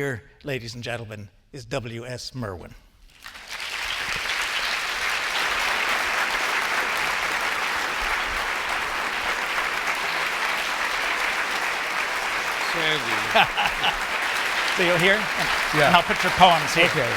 here, ladies and gentlemen, is W.S. Merwin. So you'll hear? Yeah. And I'll put your poems here. Okay.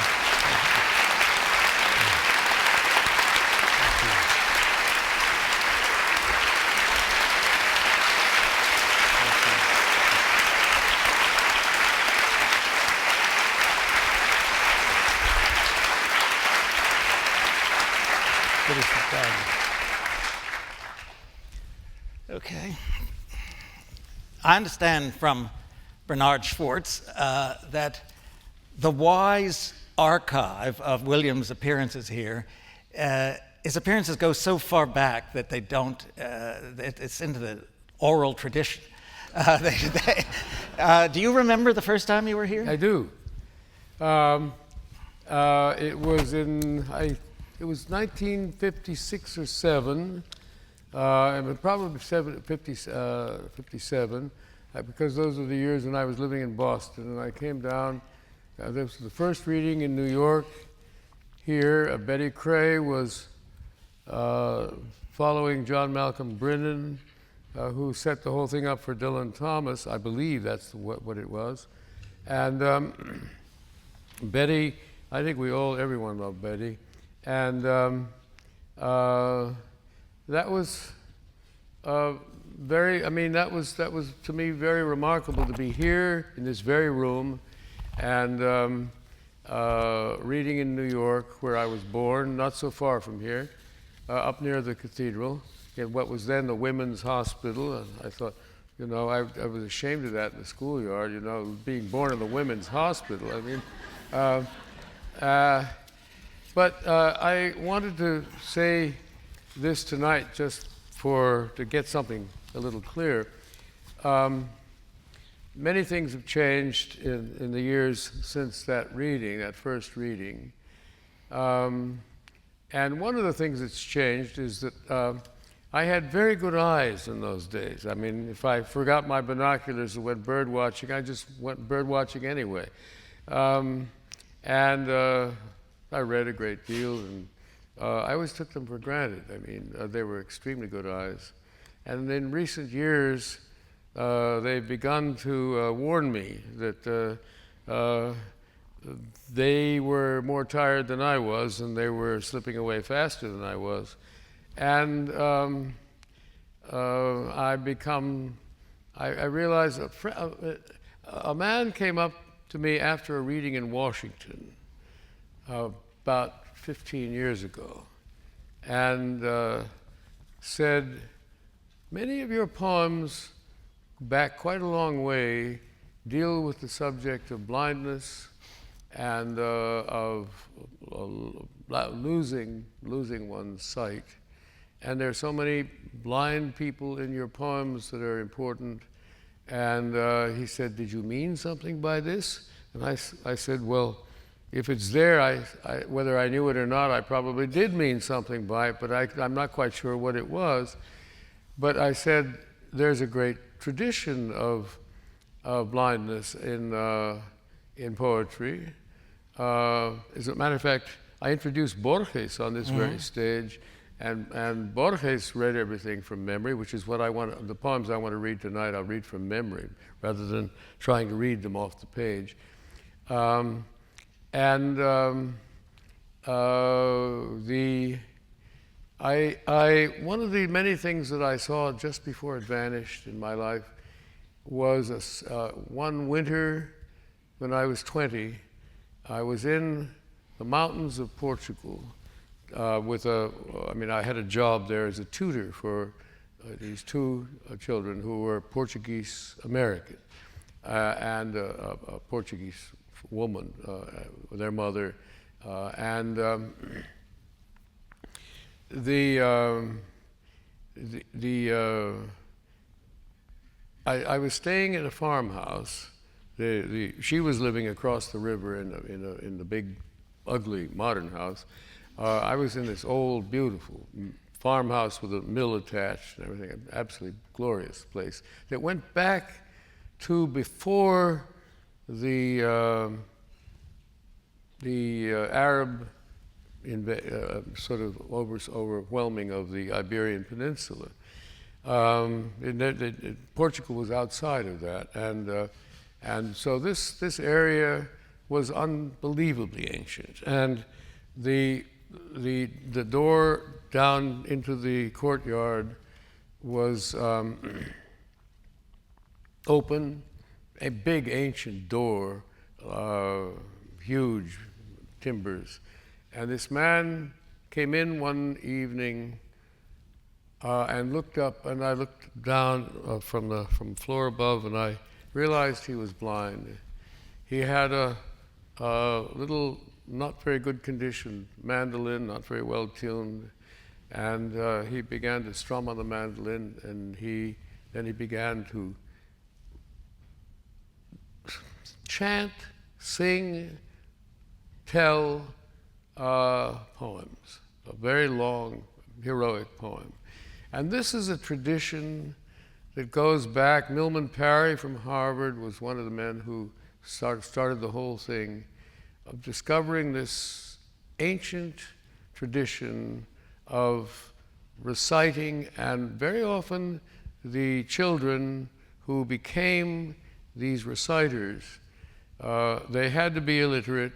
Okay. I understand from Bernard Schwartz that the wise archive of William's appearances here, his appearances go so far back that they don't, it's into the oral tradition. Do you remember the first time you were here? I do. It was 1956 or 7, and probably 57, because those were the years when I was living in Boston, and I came down. This was the first reading in New York here. Betty Cray was following John Malcolm Brennan, who set the whole thing up for Dylan Thomas. I believe that's what it was. And Betty, I think everyone loved Betty. And that was that was to me very remarkable to be here in this very room and reading in New York, where I was born, not so far from here, up near the cathedral, in what was then the women's hospital. And I thought, I was ashamed of that in the schoolyard, being born in the women's hospital. I mean, but I wanted to say this tonight just to get something a little clear. Many things have changed in the years since that first reading. And one of the things that's changed is that I had very good eyes in those days. I mean, if I forgot my binoculars and went bird watching, I just went bird watching anyway. And I read a great deal, and I always took them for granted. I mean, they were extremely good eyes. And in recent years, they've begun to warn me that they were more tired than I was, and they were slipping away faster than I was. And I realized a man came up to me after a reading in Washington about 15 years ago and said, many of your poems back quite a long way deal with the subject of blindness and of losing one's sight. And there are so many blind people in your poems that are important. And he said, did you mean something by this? And I said, well, if it's there, whether I knew it or not, I probably did mean something by it, but I'm not quite sure what it was. But I said, there's a great tradition of blindness in poetry. As a matter of fact, I introduced Borges on this very stage, and Borges read everything from memory, which is what the poems I want to read tonight, I'll read from memory, rather than trying to read them off the page. One of the many things that I saw just before it vanished in my life was one winter when I was 20. I was in the mountains of Portugal I had a job there as a tutor for these two children who were Portuguese American and a Portuguese woman, their mother, I was staying in a farmhouse. She was living across the river in the big, ugly modern house. I was in this old, beautiful farmhouse with a mill attached and everything, an absolutely glorious place that went back to before the Arab sort of overwhelming of the Iberian Peninsula. Portugal was outside of that, and so this area was unbelievably ancient. And the door down into the courtyard was open, a big ancient door, huge timbers. And this man came in one evening and looked up, and I looked down from the floor above, and I realized he was blind. He had a little, not very good condition mandolin, not very well tuned, and he began to strum on the mandolin, and then he began to chant, sing, tell poems, a very long, heroic poem. And this is a tradition that goes back. Milman Parry from Harvard was one of the men who started the whole thing of discovering this ancient tradition of reciting, and very often the children who became these reciters, they had to be illiterate.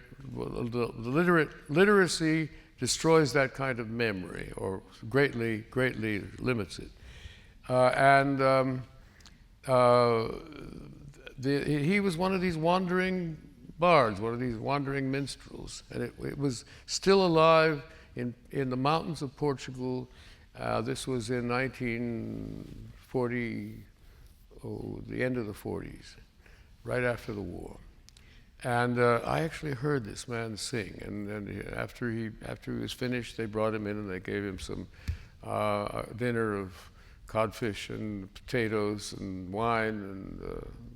Literacy destroys that kind of memory, or greatly limits it. He was one of these wandering bards, one of these wandering minstrels, and it was still alive in the mountains of Portugal. This was in 1940, the end of the 40s, right after the war. And I actually heard this man sing, and after he was finished, they brought him in and they gave him some dinner of codfish and potatoes and wine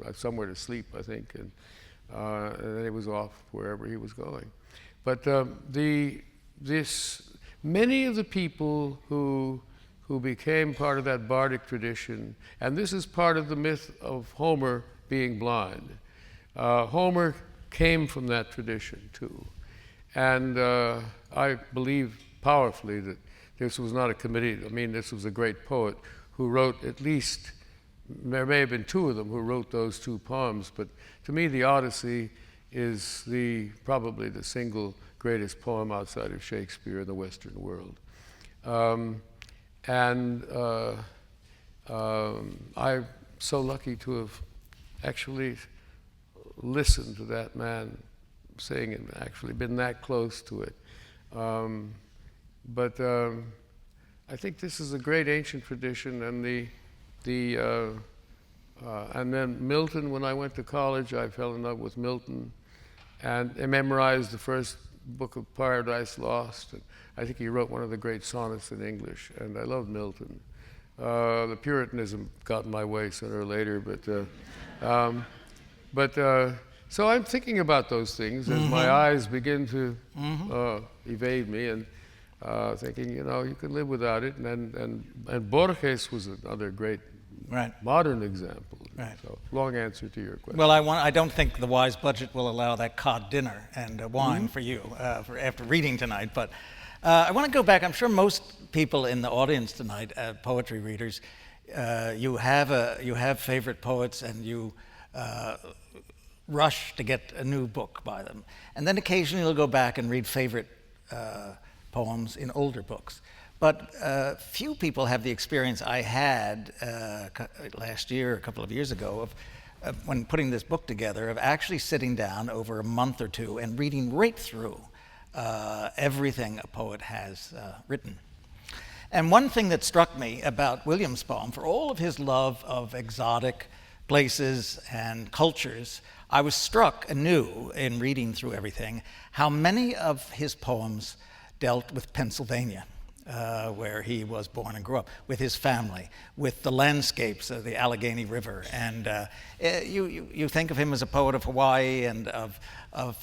and somewhere to sleep, I think, and then he was off wherever he was going. But many of the people who became part of that bardic tradition, and this is part of the myth of Homer being blind. Homer came from that tradition too. And I believe powerfully that this was not a committee. I mean, this was a great poet who wrote at least, there may have been two of them who wrote those two poems, but to me the Odyssey is probably the single greatest poem outside of Shakespeare in the Western world. I'm so lucky to have actually listened to that man sing and actually been that close to it. But I think this is a great ancient tradition, and and then Milton. When I went to college, I fell in love with Milton, and I memorized the first book of Paradise Lost. And I think he wrote one of the great sonnets in English, and I love Milton. The Puritanism got in my way sooner or later, but so I'm thinking about those things as my eyes begin to evade me, and thinking, you can live without it. And Borges was another great modern example. Right. So, long answer to your question. Well, I don't think the wise budget will allow that cod dinner and wine for you after reading tonight. But I want to go back. I'm sure most people in the audience tonight, poetry readers, you have favorite poets, and you rush to get a new book by them. And then occasionally you'll go back and read favorite poems in older books. But few people have the experience I had last year, a couple of years ago, of when putting this book together, of actually sitting down over a month or two and reading right through everything a poet has written. And one thing that struck me about William's poem, for all of his love of exotic places and cultures, I was struck anew in reading through everything how many of his poems dealt with Pennsylvania, where he was born and grew up, with his family, with the landscapes of the Allegheny River. And you think of him as a poet of Hawaii and of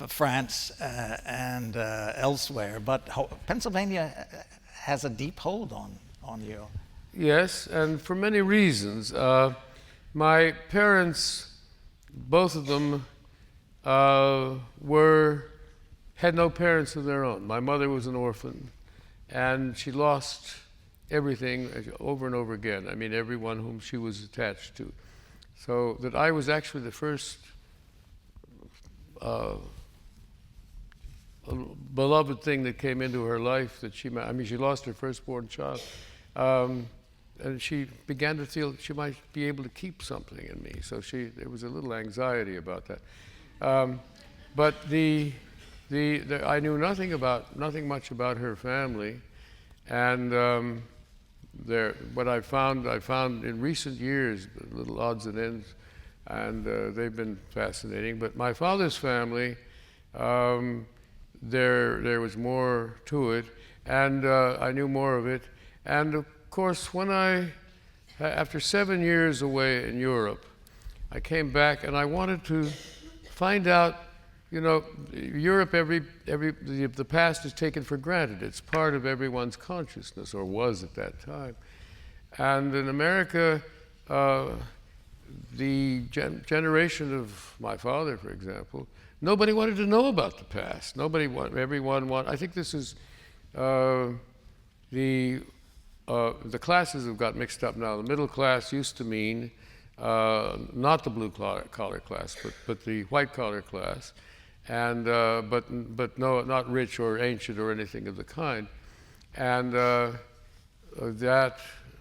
France and elsewhere, but Pennsylvania has a deep hold on you. Yes, and for many reasons. My parents, both of them, had no parents of their own. My mother was an orphan, and she lost everything over and over again. I mean, everyone whom she was attached to. So that I was actually the first beloved thing that came into her life that she lost her firstborn child. And she began to feel she might be able to keep something in me. So there was a little anxiety about that. But I knew nothing much about her family, and what I found in recent years, little odds and ends, and they've been fascinating. But my father's family, there was more to it, and I knew more of it. And of course, after 7 years away in Europe, I came back and I wanted to find out, Europe, the past is taken for granted. It's part of everyone's consciousness, or was at that time. And in America, the generation of my father, for example, nobody wanted to know about the past. I think this is, the classes have got mixed up now. The middle class used to mean not the blue collar class, but the white collar class, and but no, not rich or ancient or anything of the kind. And that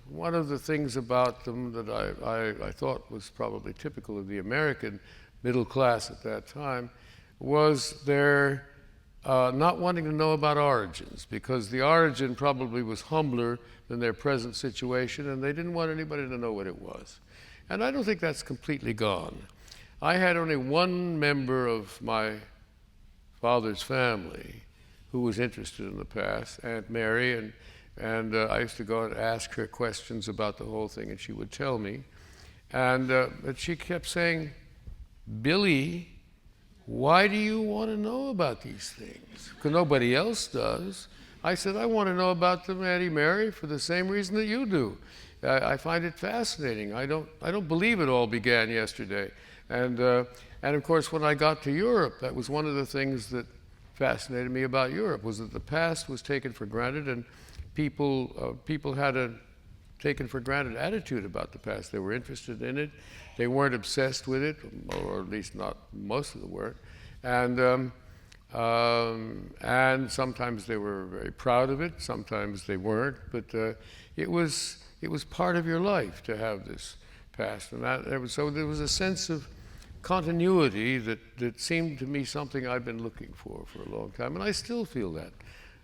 one of the things about them that I thought was probably typical of the American middle class at that time was their not wanting to know about origins, because the origin probably was humbler than their present situation, and they didn't want anybody to know what it was. And I don't think that's completely gone. I had only one member of my father's family who was interested in the past, Aunt Mary, and I used to go and ask her questions about the whole thing, and she would tell me. But she kept saying, "Billy, why do you want to know about these things? Because nobody else does." I said, "I want to know about them, Auntie Mary, for the same reason that you do. I find it fascinating. I don't believe it all began yesterday." And of course, when I got to Europe, that was one of the things that fascinated me about Europe, was that the past was taken for granted, and people had a taken for granted attitude about the past. They were interested in it. They weren't obsessed with it, or at least not most of them weren't. And sometimes they were very proud of it. Sometimes they weren't. But it was part of your life to have this past, and so there was a sense of continuity that seemed to me something I've been looking for a long time, and I still feel that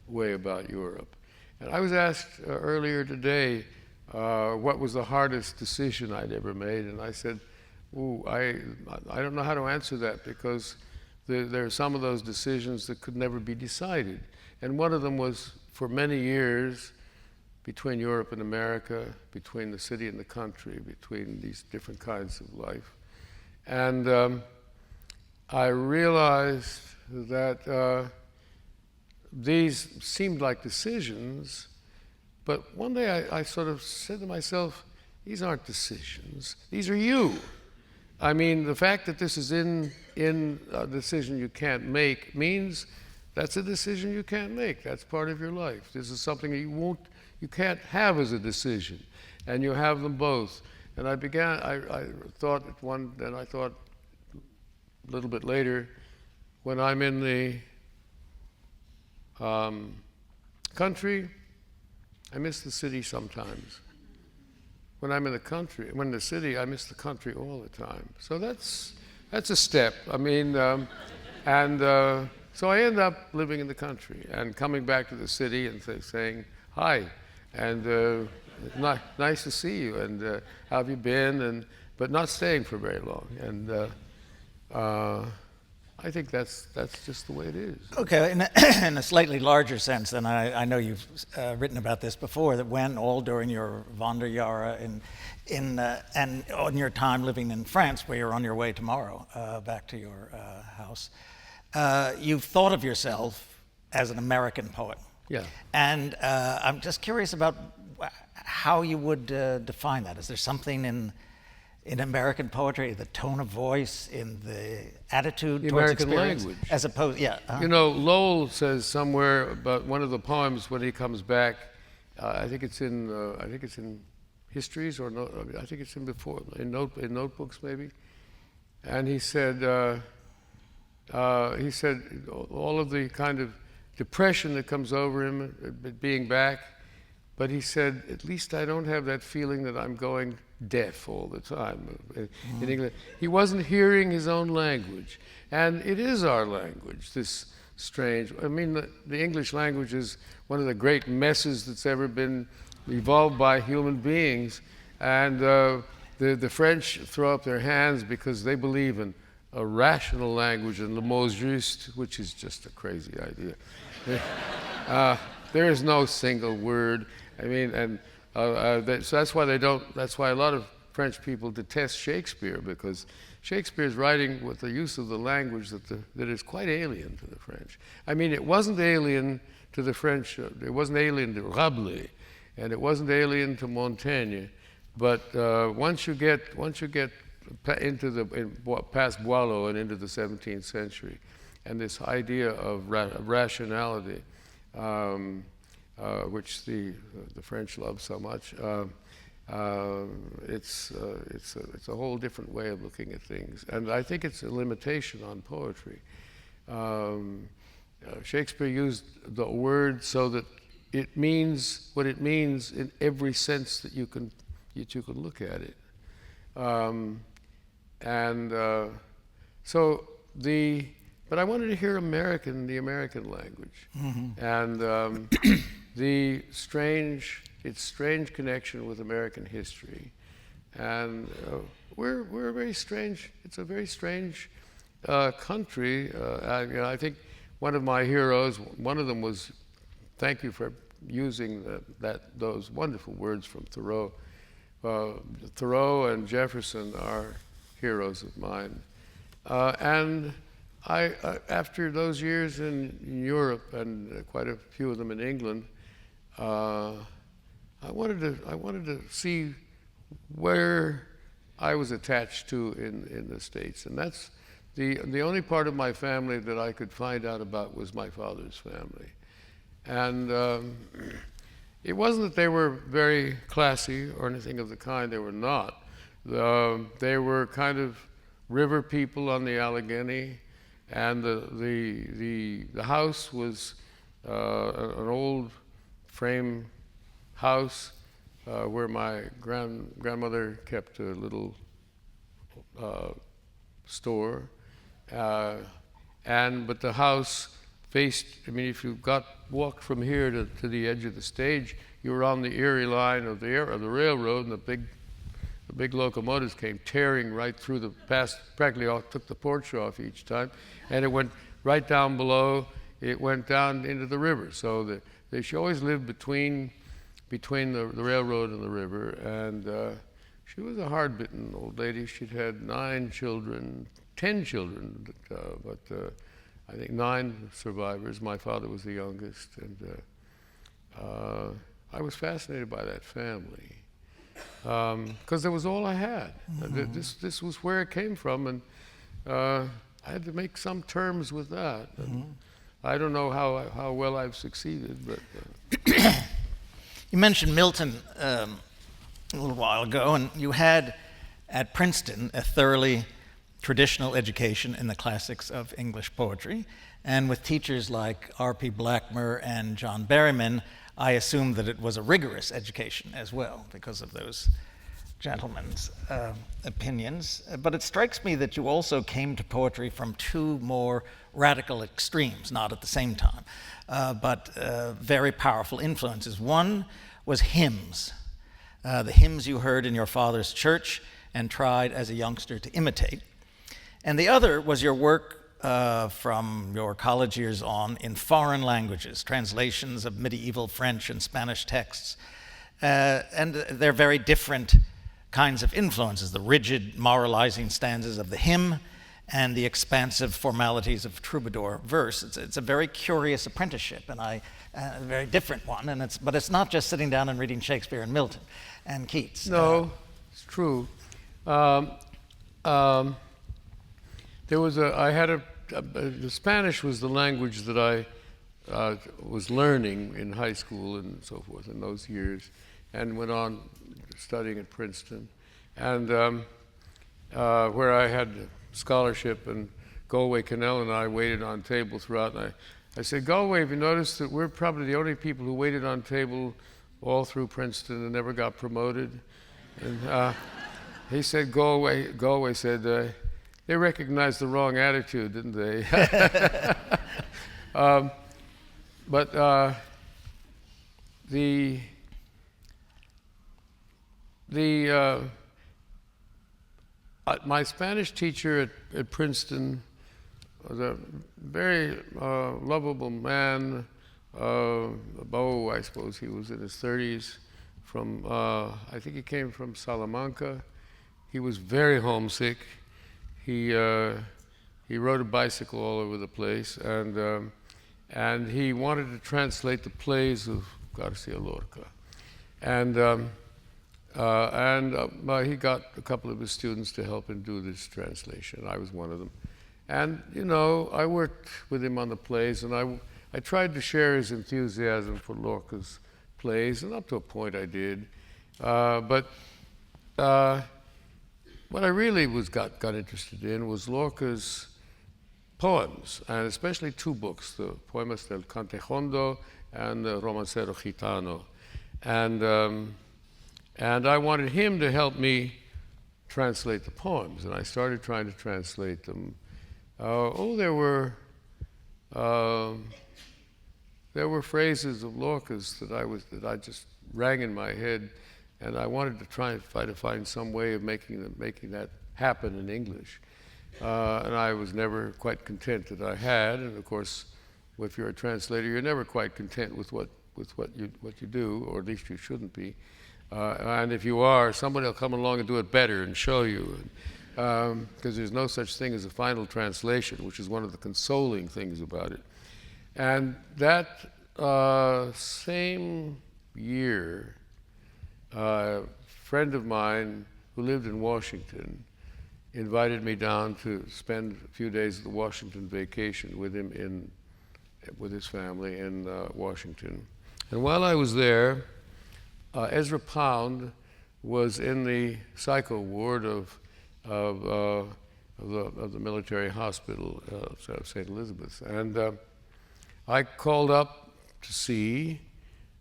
way about Europe. And I was asked earlier today what was the hardest decision I'd ever made, and I said, I don't know how to answer that, because there are some of those decisions that could never be decided. And one of them was, for many years, between Europe and America, between the city and the country, between these different kinds of life. And I realized that these seemed like decisions, but one day I sort of said to myself, these aren't decisions, these are you. I mean, the fact that this is in a decision you can't make means that's a decision you can't make. That's part of your life. This is something that you can't have as a decision, and you have them both. And I thought a little bit later, when I'm in the country, I miss the city sometimes. When I'm in the city, I miss the country all the time. So that's a step. I mean, so I end up living in the country and coming back to the city and saying hi, and nice to see you, and how have you been, but not staying for very long. And I think that's just the way it is. Okay, in a slightly larger sense, and I know you've written about this before, that when all during your Wanderjahre and on your time living in France, where you're on your way tomorrow back to your house, you've thought of yourself as an American poet. Yeah. And I'm just curious about how you would define that. Is there something in American poetry, the tone of voice, in the attitude The towards American experience, language. as opposed, You know, Lowell says somewhere about one of the poems when he comes back. I think it's in histories or no, I think it's in before in notebooks maybe. And he said all of the kind of depression that comes over him being back, but he said, at least I don't have that feeling that I'm going deaf all the time. In England, he wasn't hearing his own language, and it is our language. This strange. I mean, the English language is one of the great messes that's ever been evolved by human beings, and the French throw up their hands because they believe in a rational language and le mot juste, which is just a crazy idea. There is no single word. I mean, and so that's why they don't. That's why a lot of French people detest Shakespeare, because Shakespeare is writing with the use of the language that is quite alien to the French. I mean, it wasn't alien to the French. It wasn't alien to Rabelais, and it wasn't alien to Montaigne. But once you get into past Boileau and into the 17th century, and this idea of rationality, which the French love so much, it's a whole different way of looking at things, and I think it's a limitation on poetry. Shakespeare used the word so that it means what it means in every sense that you can look at it, but I wanted to hear the American language, and its strange connection with American history, and we're a very strange. It's a very strange country. I think one of my heroes. One of them was, thank you for using those wonderful words from Thoreau. Thoreau and Jefferson are heroes of mine, and I after those years in Europe and quite a few of them in England, I wanted to see where I was attached to in the States, and that's the only part of my family that I could find out about was my father's family, and it wasn't that they were very classy or anything of the kind. They were not. They were kind of river people on the Allegheny, and the house was an old frame house where my grandmother kept a little store, but the house faced. I mean, if you walked from here to the edge of the stage, you were on the Erie line of the railroad, and the big locomotives came tearing right through practically took the porch off each time, and it went right down below. It went down into the river. So she always lived between the railroad and the river, and she was a hard-bitten old lady. She'd had 10 children, but I think 9 survivors. My father was the youngest, and I was fascinated by that family because it was all I had. This was where it came from, and I had to make some terms with that. I don't know how well I've succeeded, but you mentioned Milton a little while ago, and you had at Princeton a thoroughly traditional education in the classics of English poetry, and with teachers like R.P. Blackmer and John Berryman, I assumed that it was a rigorous education as well because of those gentlemen's opinions. But it strikes me that you also came to poetry from 2 more radical extremes, not at the same time, but very powerful influences. One was hymns, the hymns you heard in your father's church and tried as a youngster to imitate. And the other was your work from your college years on in foreign languages, translations of medieval French and Spanish texts. And they're very different kinds of influences, the rigid moralizing stanzas of the hymn and the expansive formalities of troubadour verse. It's a very curious apprenticeship, and a very different one. But it's not just sitting down and reading Shakespeare and Milton and Keats. No, it's true. Um, um, the Spanish was the language that I was learning in high school and so forth in those years, and went on studying at Princeton, and where I had scholarship, and Galway Cannell and I waited on table throughout. And I said, Galway, have you noticed that we're probably the only people who waited on table all through Princeton and never got promoted? And he said, Galway said, they recognized the wrong attitude, didn't they? But my Spanish teacher at Princeton was a very lovable man, beau, I suppose. He was in his 30s, from, I think he came from Salamanca. He was very homesick. He rode a bicycle all over the place, and he wanted to translate the plays of Garcia Lorca. And he got a couple of his students to help him do this translation. I was one of them. And, you know, I worked with him on the plays, and I tried to share his enthusiasm for Lorca's plays, and up to a point I did. But what I really got interested in was Lorca's poems, and especially two books, the Poemas del Cantejondo and the Romancero Gitano. And I wanted him to help me translate the poems, and I started trying to translate them. There were phrases of Lorca's that I just rang in my head, and I wanted to try to find some way of making that happen in English. And I was never quite content that I had. And of course, if you're a translator, you're never quite content with what you do, or at least you shouldn't be. And if you are, somebody will come along and do it better and show you. Because there's no such thing as a final translation, which is one of the consoling things about it. And that same year, a friend of mine who lived in Washington invited me down to spend a few days of the Washington vacation with him with his family in Washington. And while I was there, Ezra Pound was in the psycho ward of the military hospital of St. Elizabeth's. And I called up to see,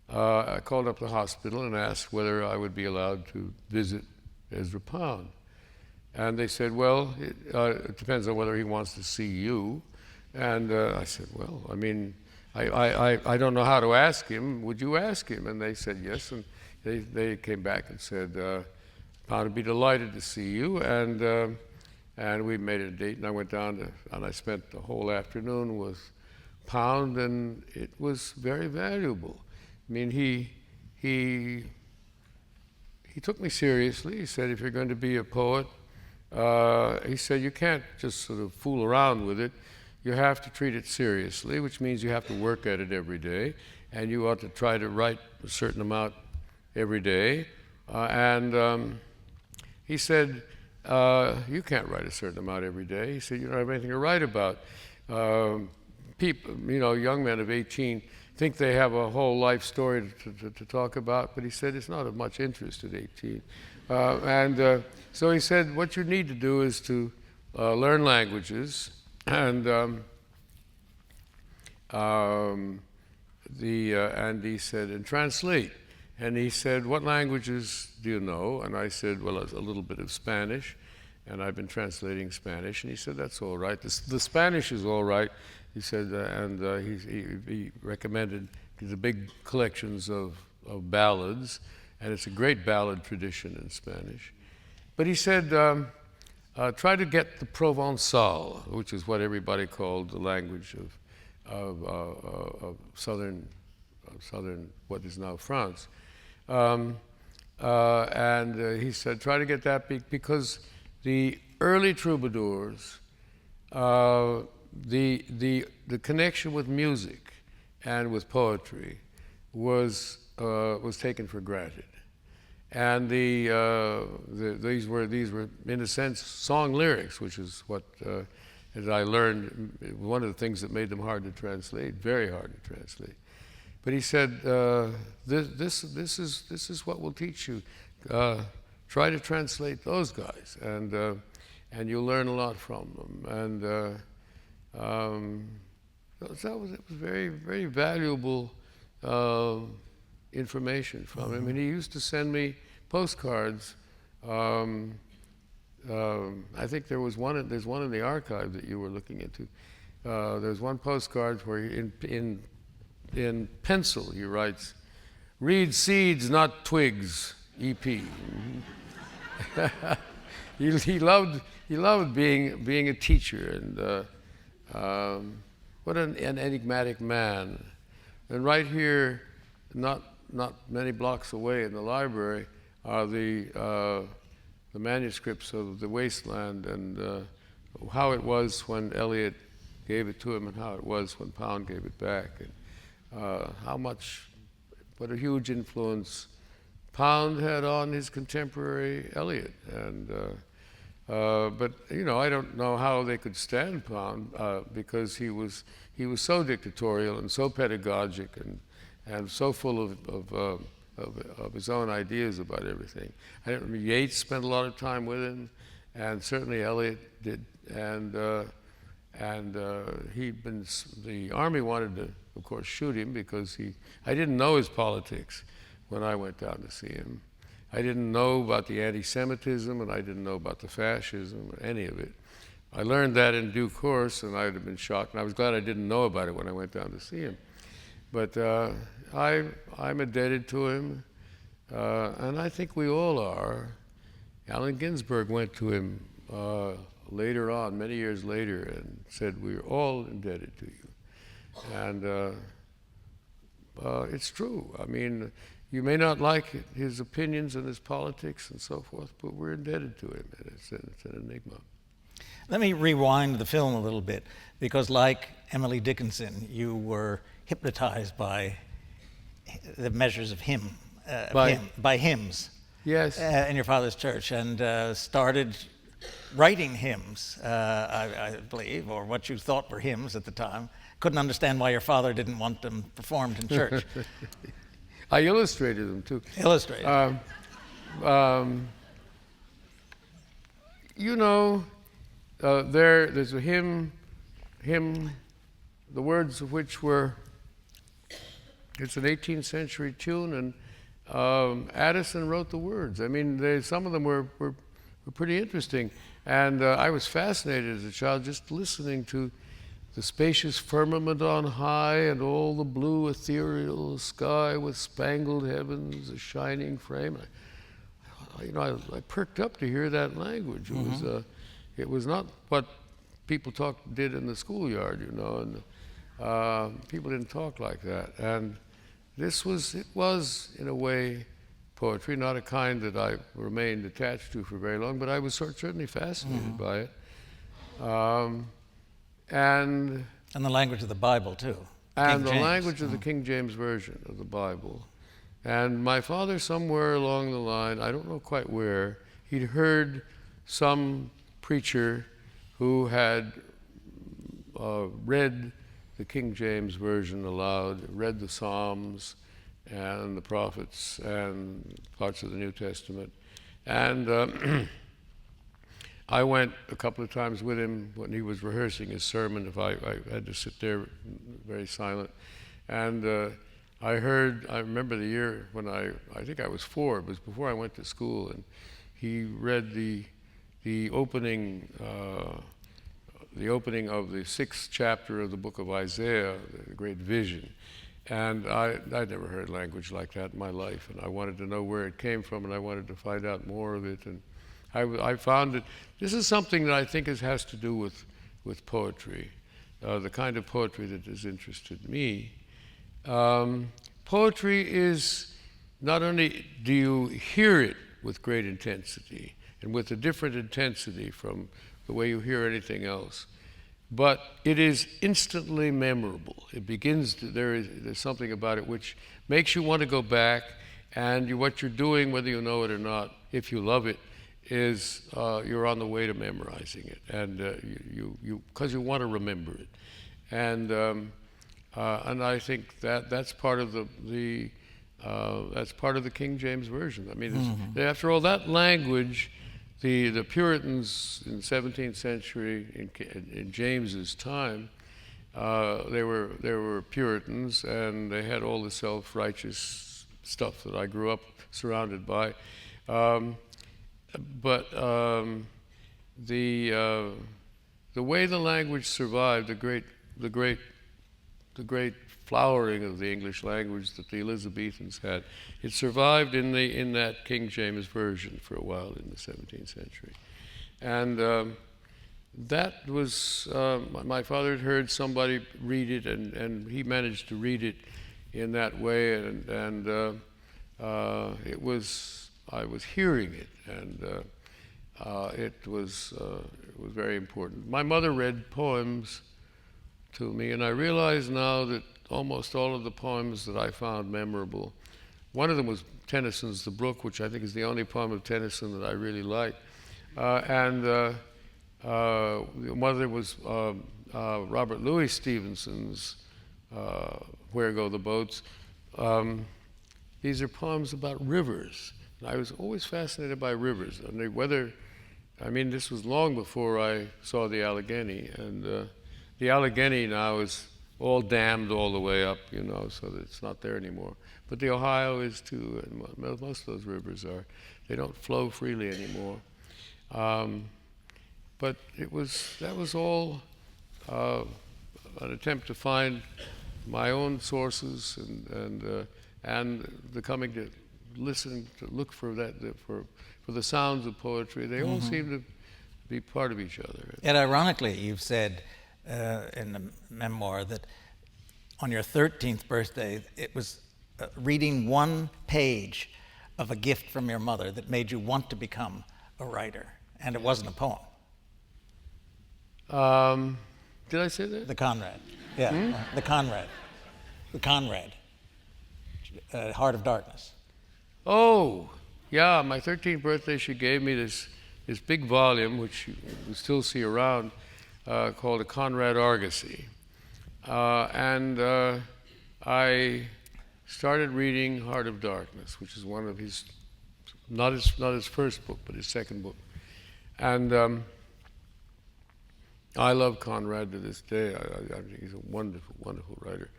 I called up the hospital and asked whether I would be allowed to visit Ezra Pound. And they said, well, it depends on whether he wants to see you. And I said, well, I mean, I don't know how to ask him. Would you ask him? And they said yes. And they came back and said, Pound would be delighted to see you. And we made a date, and I went down and I spent the whole afternoon with Pound, and it was very valuable. I mean, he took me seriously. He said, if you're going to be a poet, he said, you can't just sort of fool around with it. You have to treat it seriously, which means you have to work at it every day, and you ought to try to write a certain amount every day. He said, you can't write a certain amount every day. He said, you don't have anything to write about. People, you know, young men of 18 think they have a whole life story to talk about, but he said it's not of much interest at 18. So he said, what you need to do is to learn languages, and he said, and translate. And he said, what languages do you know? And I said, well, a little bit of Spanish, and I've been translating Spanish. And he said, that's all right. The Spanish is all right. He said, he recommended the big collections of ballads, and it's a great ballad tradition in Spanish. But he said, try to get the Provençal, which is what everybody called the language of southern, what is now France. He said, try to get that because the early troubadours, the connection with music and with poetry was taken for granted. And these were in a sense song lyrics, which is what as I learned, one of the things that made them hard to translate, very hard to translate. But he said, this is what we'll teach you. Try to translate those guys, and you'll learn a lot from them. And it was very, very valuable information from him. And he used to send me postcards. I think there's one in the archive that you were looking into. There's one postcard where in pencil he writes, "Read seeds, not twigs, EP." he loved being a teacher, and what an enigmatic man. And right here, not many blocks away in the library, are the manuscripts of The Wasteland, and how it was when Eliot gave it to him and how it was when Pound gave it back, and what a huge influence Pound had on his contemporary Eliot. And but I don't know how they could stand Pound because he was so dictatorial and so pedagogic and so full of his own ideas about everything. I don't remember, Yeats spent a lot of time with him, and certainly Eliot did. And the army wanted to, of course, shoot him because I didn't know his politics when I went down to see him. I didn't know about the anti-Semitism, and I didn't know about the fascism or any of it. I learned that in due course, and I'd have been shocked. And I was glad I didn't know about it when I went down to see him. But I'm indebted to him, and I think we all are. Allen Ginsberg went to him later on, many years later, and said, "We're all indebted to you." And it's true. I mean, you may not like his opinions and his politics and so forth, but we're indebted to him, and it's an enigma. Let me rewind the film a little bit, because like Emily Dickinson, you were hypnotized by the measures of by hymns. Yes. In your father's church, and started writing hymns, I believe, or what you thought were hymns at the time. Couldn't understand why your father didn't want them performed in church. I illustrated them too. Illustrated. There's a hymn, the words of which it's an 18th century tune, and Addison wrote the words. I mean, some of them were pretty interesting. And I was fascinated as a child just listening to the spacious firmament on high and all the blue ethereal sky with spangled heavens, a shining frame. I perked up to hear that language. It was not what people did in the schoolyard, and people didn't talk like that. And it was in a way poetry, not a kind that I remained attached to for very long, but I was certainly fascinated by it. And the language of the Bible, too. And the language of the King James Version of the Bible. And my father, somewhere along the line, I don't know quite where, he'd heard some preacher who had read the King James Version aloud, read the Psalms and the prophets and parts of the New Testament. And I went a couple of times with him when he was rehearsing his sermon. I had to sit there very silent. And I remember the year when I think I was 4, it was before I went to school, and he read the opening of the 6th chapter of the book of Isaiah, the great vision. And I'd never heard language like that in my life, and I wanted to know where it came from, and I wanted to find out more of it. And I found that this is something that I think has to do with poetry, the kind of poetry that has interested me. Poetry is not only do you hear it with great intensity and with a different intensity from the way you hear anything else, but it is instantly memorable. It begins there's something about it which makes you want to go back And what you're doing, whether you know it or not, if you love it, is you're on the way to memorizing it, and because you want to remember it. And I think that's part of the King James Version. I mean, after all, that language, the Puritans in the 17th century, in James's time, they were Puritans, and they had all the self-righteous stuff that I grew up surrounded by. But the way the language survived, the great flowering of the English language that the Elizabethans had, it survived in that King James Version for a while in the 17th century. And that was, my father had heard somebody read it, and he managed to read it in that way, and it was, I was hearing it, and it was very important. My mother read poems to me, and I realize now that almost all of the poems that I found memorable, one of them was Tennyson's The Brook, which I think is the only poem of Tennyson that I really like, and one of them was Robert Louis Stevenson's Where Go the Boats. These are poems about rivers. And I was always fascinated by rivers, and whether, I mean, this was long before I saw the Allegheny, and the Allegheny now is all dammed all the way up, you know, so that it's not there anymore. But the Ohio is too, and most of those rivers are. They don't flow freely anymore. But that was all an attempt to find my own sources and the coming to listen, to look for for the sounds of poetry. They all seem to be part of each other. Yet ironically, you've said in the memoir that on your 13th birthday, it was reading one page of a gift from your mother that made you want to become a writer, and it wasn't a poem. Did I say that? The Conrad. Yeah, the Conrad. The Conrad. Heart of Darkness. Oh, yeah, my 13th birthday, she gave me this big volume, which you still see around, called A Conrad Argosy. And I started reading Heart of Darkness, which is one of his, not his first book, but his second book. And I love Conrad to this day. I think he's a wonderful, wonderful writer.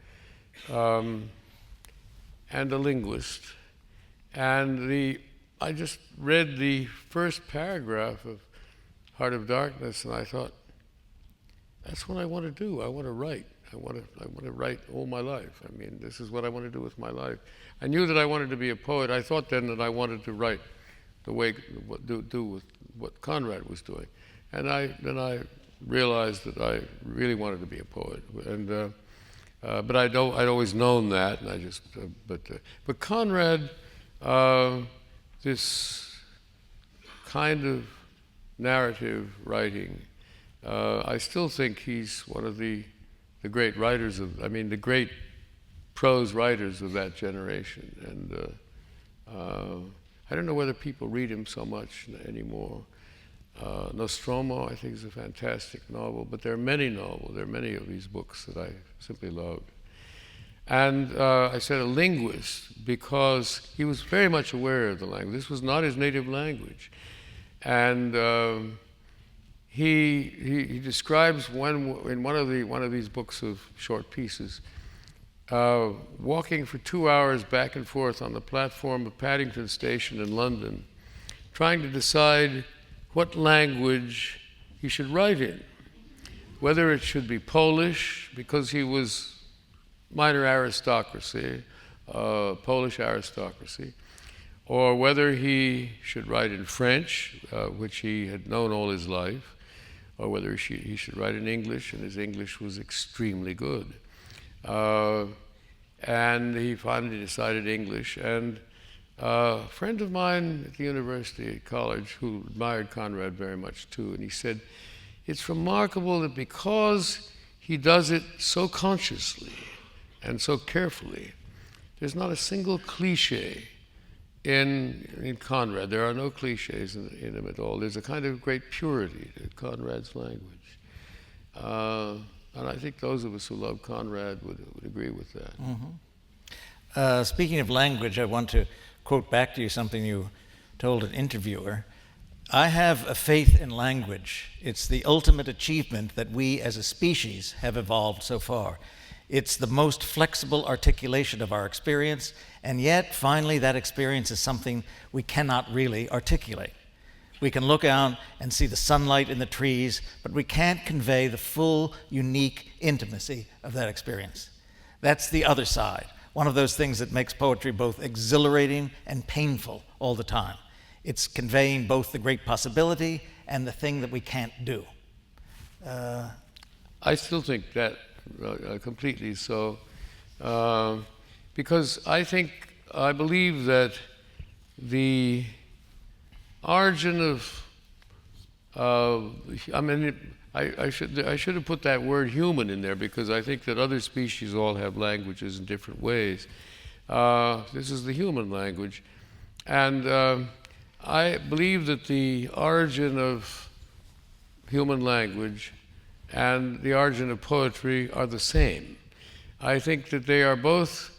And a linguist. And I just read the first paragraph of Heart of Darkness, and I thought, that's what I want to do. I want to write. I want to write all my life. I mean, this is what I want to do with my life. I knew that I wanted to be a poet. I thought then that I wanted to write the way do with what Conrad was doing, and then I realized that I really wanted to be a poet. And but I'd always known that, and I just but Conrad, this kind of narrative writing, I still think he's one of the great writers the great prose writers of that generation. And I don't know whether people read him so much anymore. Nostromo, I think, is a fantastic novel, but there are many of these books that I simply loved. And I said a linguist because he was very much aware of the language. This was not his native language. And he describes in one of these books of short pieces, walking for 2 hours back and forth on the platform of Paddington Station in London, trying to decide what language he should write in, whether it should be Polish, because he was minor aristocracy, Polish aristocracy, or whether he should write in French, which he had known all his life, or whether he should write in English, and his English was extremely good. And he finally decided English. And a friend of mine at the university, college, who admired Conrad very much too, and he said, it's remarkable that because he does it so consciously and so carefully, there's not a single cliche in Conrad. There are no cliches in him at all. There's a kind of great purity to Conrad's language. And I think those of us who love Conrad would agree with that. Mm-hmm. Speaking of language, I want to quote back to you something you told an interviewer. I have a faith in language. It's the ultimate achievement that we as a species have evolved so far. It's the most flexible articulation of our experience, and yet, finally, that experience is something we cannot really articulate. We can look out and see the sunlight in the trees, but we can't convey the full, unique intimacy of that experience. That's the other side, one of those things that makes poetry both exhilarating and painful all the time. It's conveying both the great possibility and the thing that we can't do. I still think that completely so, because I believe that the origin of, I should have put that word human in there, because I think that other species all have languages in different ways. This is the human language. And I believe that the origin of human language and the origin of poetry are the same. I think that they are both,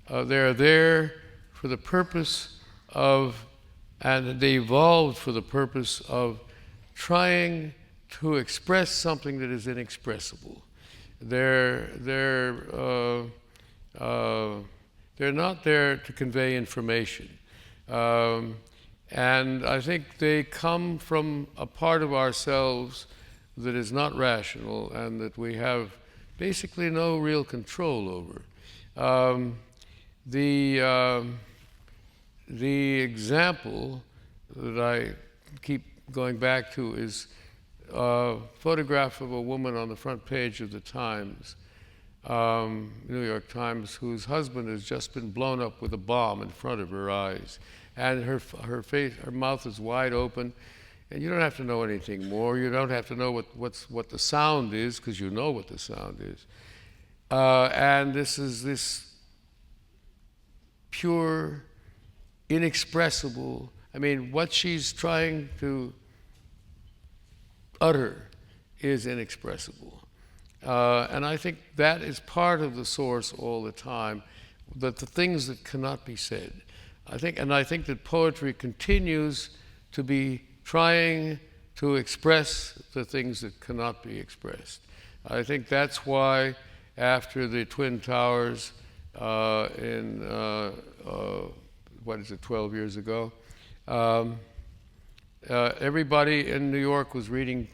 they are there for the purpose of, and they evolved for the purpose of trying to express something that is inexpressible. They're not there to convey information. And I think they come from a part of ourselves that is not rational and that we have basically no real control over. The example that I keep going back to is a photograph of a woman on the front page of the Times, New York Times, whose husband has just been blown up with a bomb in front of her eyes. And her face, her mouth is wide open, and you don't have to know anything more. You don't have to know what the sound is, because you know what the sound is. And this is this pure, inexpressible. I mean, what she's trying to utter is inexpressible. And I think that is part of the source all the time, that the things that cannot be said. I think that poetry continues to be trying to express the things that cannot be expressed. I think that's why after the Twin Towers in 12 years ago, everybody in New York was reading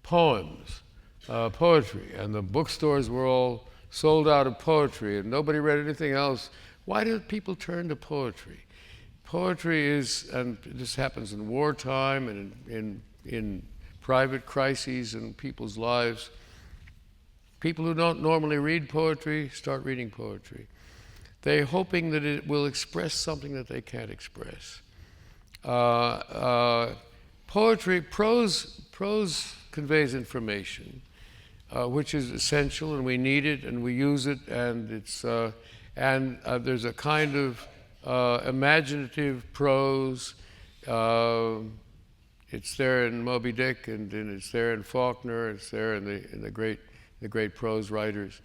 poems, poetry, and the bookstores were all sold out of poetry, and nobody read anything else. Why did people turn to poetry? Poetry is, and this happens in wartime and in private crises in people's lives, people who don't normally read poetry start reading poetry. They're hoping that it will express something that they can't express. Poetry, prose conveys information, which is essential, and we need it, and we use it, and there's a kind of imaginative prose. It's there in Moby Dick, and it's there in Faulkner, it's there in the great prose writers,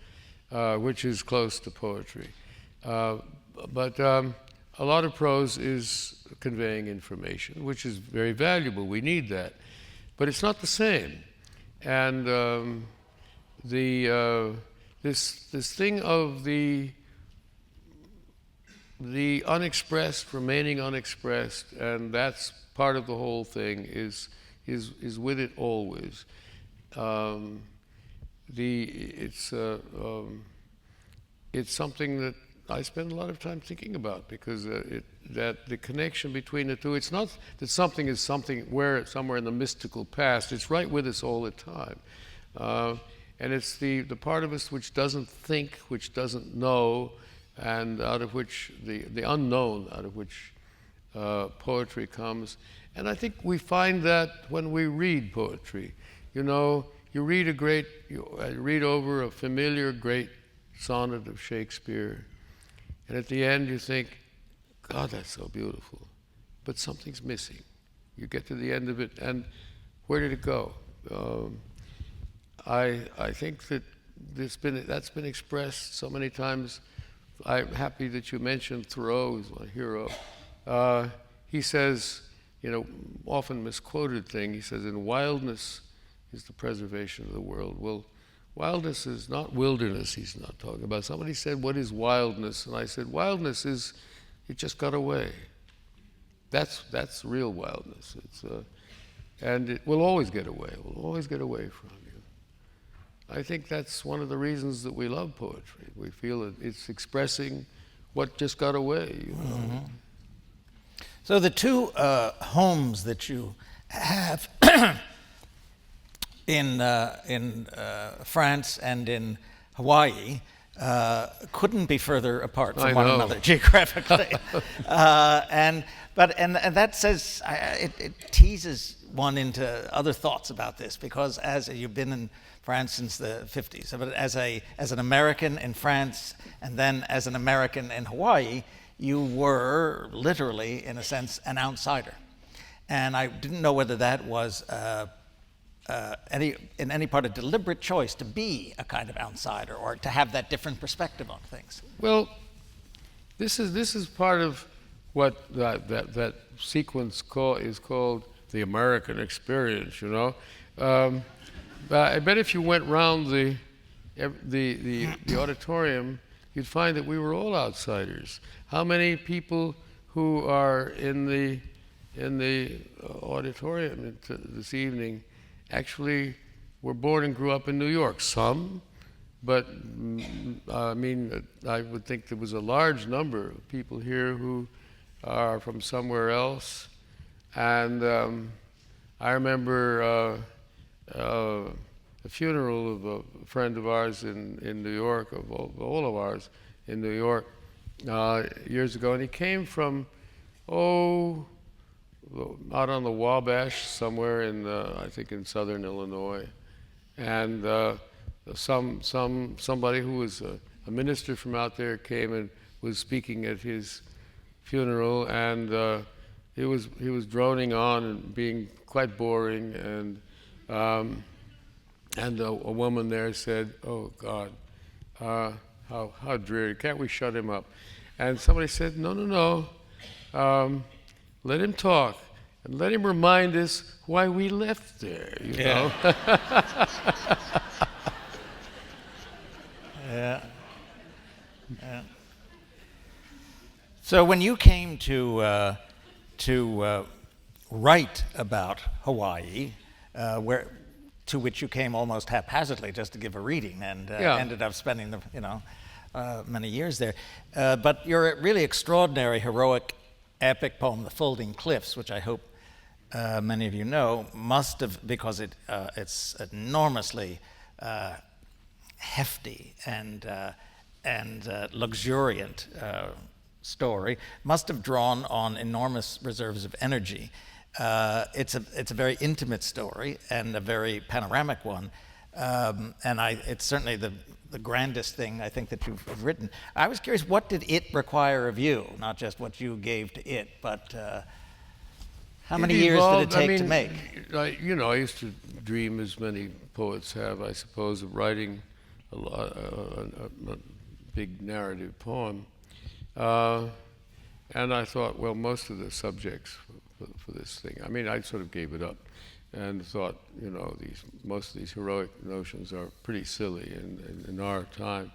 which is close to poetry. But a lot of prose is conveying information, which is very valuable. We need that, but it's not the same. And this thing of the unexpressed remaining unexpressed, and that's part of the whole thing, is with it always. It's something that I spend a lot of time thinking about, because that the connection between the two, it's not that something is something somewhere in the mystical past. It's right with us all the time, and it's the part of us which doesn't think, which doesn't know, and out of which the unknown, out of which poetry comes. And I think we find that when we read poetry. You know, you read read over a familiar great sonnet of Shakespeare, and at the end you think, God, that's so beautiful. but something's missing. You get to the end of it, and where did it go? I think that that's been expressed so many times. I'm happy that you mentioned Thoreau, who's my hero. He says, often misquoted thing, he says, in wildness is the preservation of the world. Well, wildness is not wilderness he's not talking about. Somebody said, what is wildness? And I said, wildness is, it just got away. That's real wildness. And it will always get away. It will always get away from you. I think that's one of the reasons that we love poetry. We feel it's expressing what just got away. Mm-hmm. So the two homes that you have in France and in Hawaii couldn't be further apart from one another geographically. And that says, it teases one into other thoughts about this, because as you've been in France since the 50s, but as an American in France and then as an American in Hawaii, you were literally, in a sense, an outsider. And I didn't know whether that was in any part a deliberate choice to be a kind of outsider or to have that different perspective on things. Well, this is part of what that sequence is called the American experience. I bet if you went round the auditorium, you'd find that we were all outsiders. How many people who are in the auditorium this evening actually were born and grew up in New York? Some, but I would think there was a large number of people here who are from somewhere else. And I remember a funeral of a friend of ours in New York, of all of ours in New York, years ago, and he came from, out on the Wabash, somewhere I think in southern Illinois, and somebody who was a minister from out there came and was speaking at his funeral, and he was droning on and being quite boring, and a woman there said, "Oh God, how dreary! Can't we shut him up?" And somebody said, "No. Let him talk, and let him remind us why we left there." You know. Yeah. So when you came to write about Hawaii, to which you came almost haphazardly just to give a reading, and ended up spending many years there. But your really extraordinary, heroic, epic poem, The Folding Cliffs, which I hope many of you know, must have, because it's enormously hefty and luxuriant story, must have drawn on enormous reserves of energy. It's a very intimate story and a very panoramic one, and it's certainly the grandest thing I think that you've written. I was curious, what did it require of you? Not just what you gave to it, but how many years did it take to make? I used to dream, as many poets have, I suppose, of writing a big narrative poem, and I thought, well, most of the subjects for this thing, I sort of gave it up and thought, most of these heroic notions are pretty silly in our time,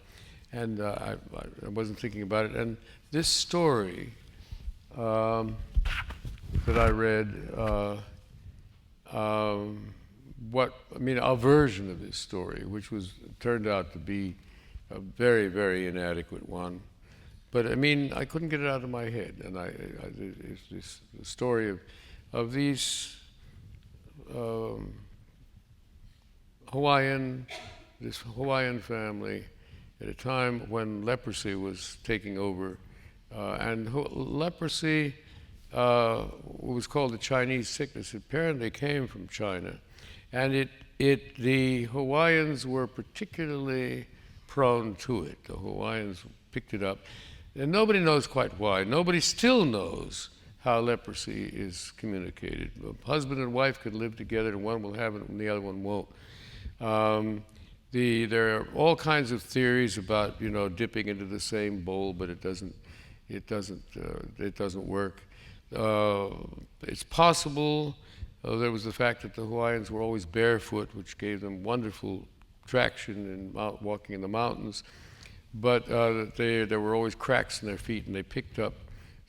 and I wasn't thinking about it. And this story that I read, a version of this story, which turned out to be a very, very inadequate one. But I couldn't get it out of my head, and it's the story of these this Hawaiian family at a time when leprosy was taking over, and leprosy was called the Chinese sickness. It apparently came from China, and the Hawaiians were particularly prone to it. The Hawaiians picked it up. And nobody knows quite why. Nobody still knows how leprosy is communicated. A husband and wife could live together, and one will have it and the other one won't. There are all kinds of theories about, dipping into the same bowl, but it doesn't work. It's possible. There was the fact that the Hawaiians were always barefoot, which gave them wonderful traction in walking in the mountains. But there were always cracks in their feet, and they picked up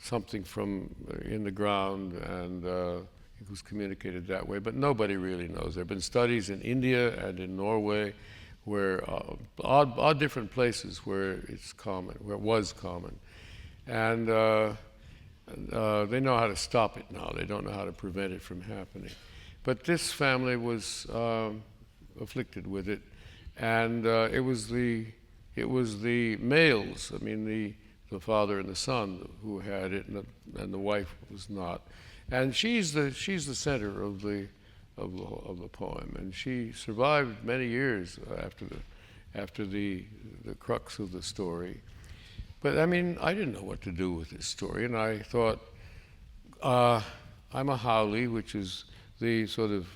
something from in the ground, and it was communicated that way. But nobody really knows. There have been studies in India and in Norway, where odd different places where it's common, where it was common, and they know how to stop it now. They don't know how to prevent it from happening. But this family was afflicted with it, and it was the males. I mean, the father and the son who had it, and the wife was not. And she's the center of the poem, and she survived many years after the crux of the story. But I mean, I didn't know what to do with this story, and I thought, I'm a haole, which is the sort of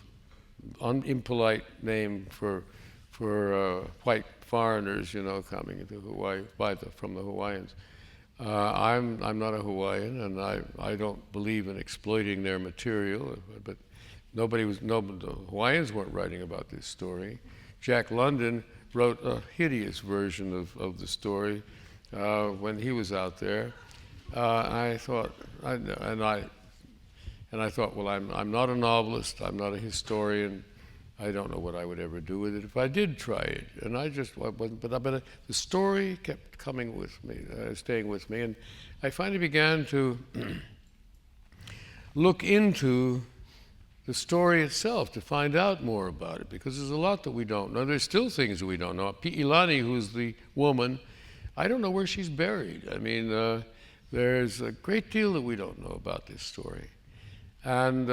impolite name for white foreigners, coming into Hawaii from the Hawaiians. I'm not a Hawaiian, and I don't believe in exploiting their material, but the Hawaiians weren't writing about this story. Jack London wrote a hideous version of the story when he was out there. I thought, well, I'm not a novelist, I'm not a historian. I don't know what I would ever do with it if I did try it. And I wasn't, but the story kept coming with me, staying with me. And I finally began to look into the story itself to find out more about it, because there's a lot that we don't know. There's still things that we don't know. Pi'ilani, who's the woman, I don't know where she's buried. I mean, there's a great deal that we don't know about this story. And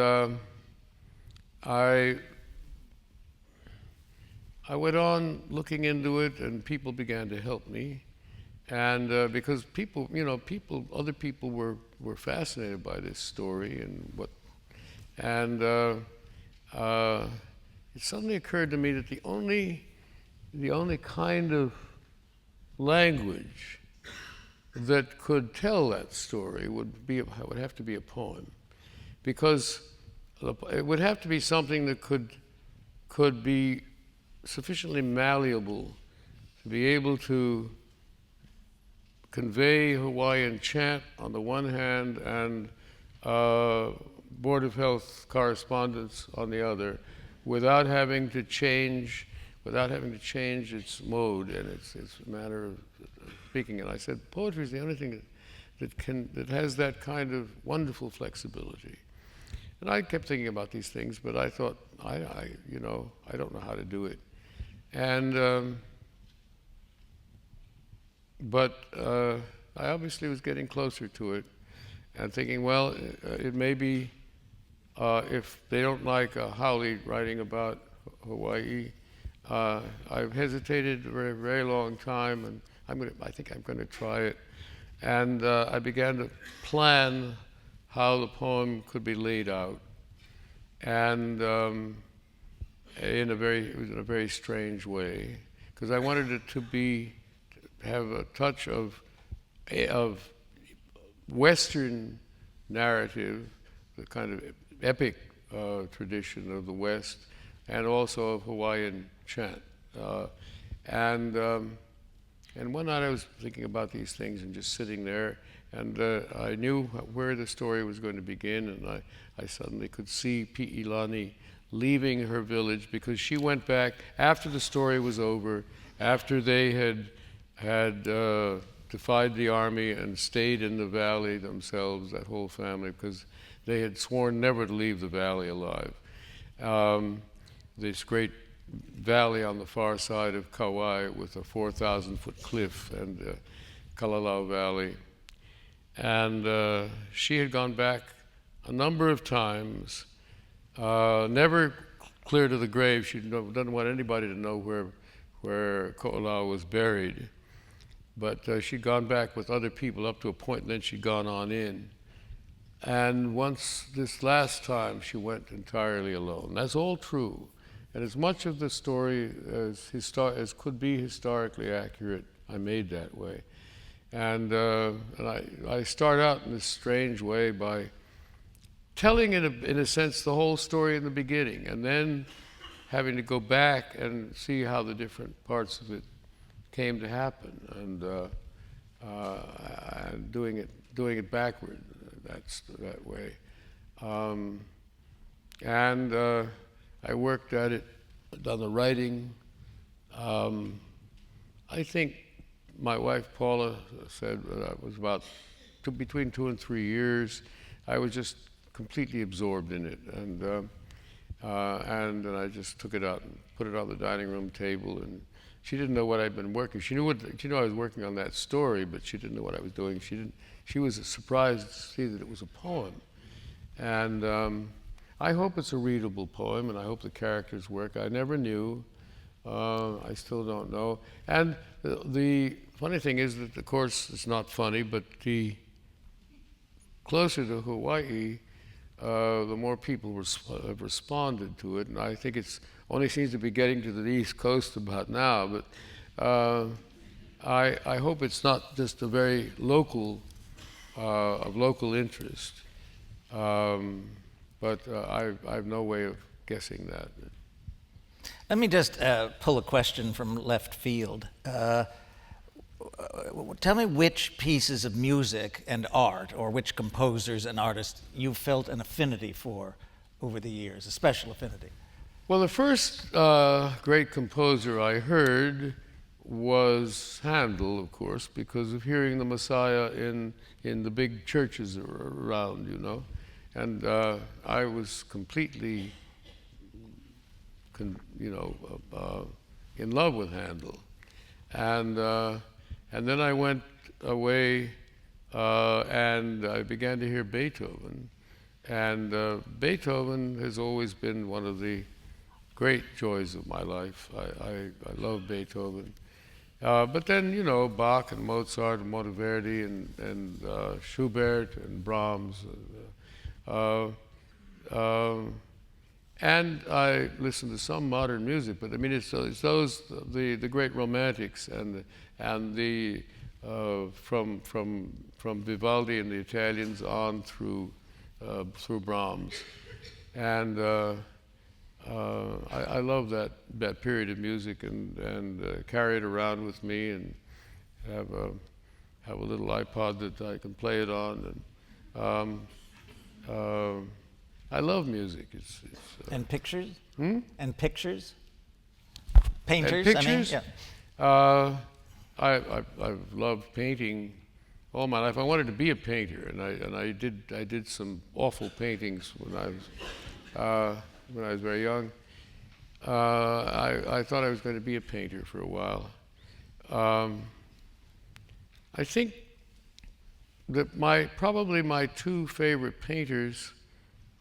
I went on looking into it, and people began to help me, and because other people were fascinated by this story, and it suddenly occurred to me that the only kind of language that could tell that story would have to be a poem, because it would have to be something that could be sufficiently malleable to be able to convey Hawaiian chant on the one hand and Board of Health correspondence on the other, without having to change its mode and its manner of speaking. And I said, poetry is the only thing that has that kind of wonderful flexibility. And I kept thinking about these things, but I thought, I don't know how to do it. And but I obviously was getting closer to it, and thinking, well, it may be, if they don't like a haole writing about Hawaii, I've hesitated a very, very long time, and I think I'm going to try it. And I began to plan how the poem could be laid out, and it was in a very strange way, because I wanted it to have a touch of Western narrative, the kind of epic tradition of the West, and also of Hawaiian chant. And one night I was thinking about these things and just sitting there, and I knew where the story was going to begin, and I suddenly could see Pi'ilani leaving her village, because she went back after the story was over, after they had defied the army and stayed in the valley themselves, that whole family, because they had sworn never to leave the valley alive. This great valley on the far side of Kauai with a 4,000-foot cliff, and Kalalau Valley. And she had gone back a number of times, never clear to the grave. She doesn't want anybody to know where Ko'olau was buried. But she'd gone back with other people up to a point, and then she'd gone on in. And once this last time, she went entirely alone. That's all true. And as much of the story as could be historically accurate, I made that way. And I start out in this strange way by telling, in a sense, the whole story in the beginning, and then having to go back and see how the different parts of it came to happen, and doing it backward. That's that way. I worked at it, done the writing. I think my wife Paula said that I was about between 2 and 3 years. I was just completely absorbed in it, and then I just took it out and put it on the dining room table. And she didn't know what I'd been working. She knew I was working on that story, but she didn't know what I was doing. She was surprised to see that it was a poem, and I hope it's a readable poem, and I hope the characters work. I never knew. I still don't know. And the funny thing is that, of course, it's not funny, but the closer to Hawaii, the more people have responded to it, and I think it's only seems to be getting to the East Coast about now. But I hope it's not just a very local, of local interest. But I have no way of guessing that. Let me just pull a question from left field. Tell me which pieces of music and art, or which composers and artists you felt an affinity for over the years, a special affinity. Well, the first great composer I heard was Handel, of course, because of hearing the Messiah in the big churches around, you know. And I was completely, in love with Handel. And then I went away and I began to hear Beethoven. And Beethoven has always been one of the great joys of my life. I love Beethoven. But then, you know, Bach and Mozart and Monteverdi and Schubert and Brahms. And I listen to some modern music, but I mean, it's those the great romantics and the from Vivaldi and the Italians on through Brahms, and I love that period of music and carry it around with me and have a little iPod that I can play it on. And I love music. It's and pictures? Hmm? And pictures? Painters? And pictures? I mean, yeah. I've loved painting all my life. I wanted to be a painter, and I did some awful paintings when I was very young. I thought I was going to be a painter for a while. I think that probably my two favorite painters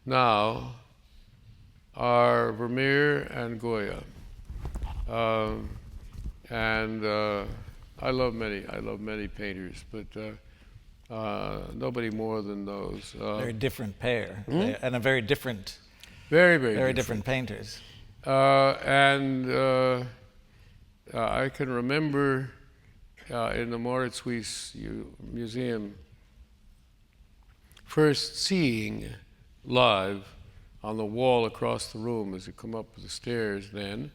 now are Vermeer and Goya, and I love many painters, but nobody more than those. very different pair, and a very different, very different painters. I can remember in the Moritz-Weiss Museum first seeing live on the wall across the room as you come up the stairs then.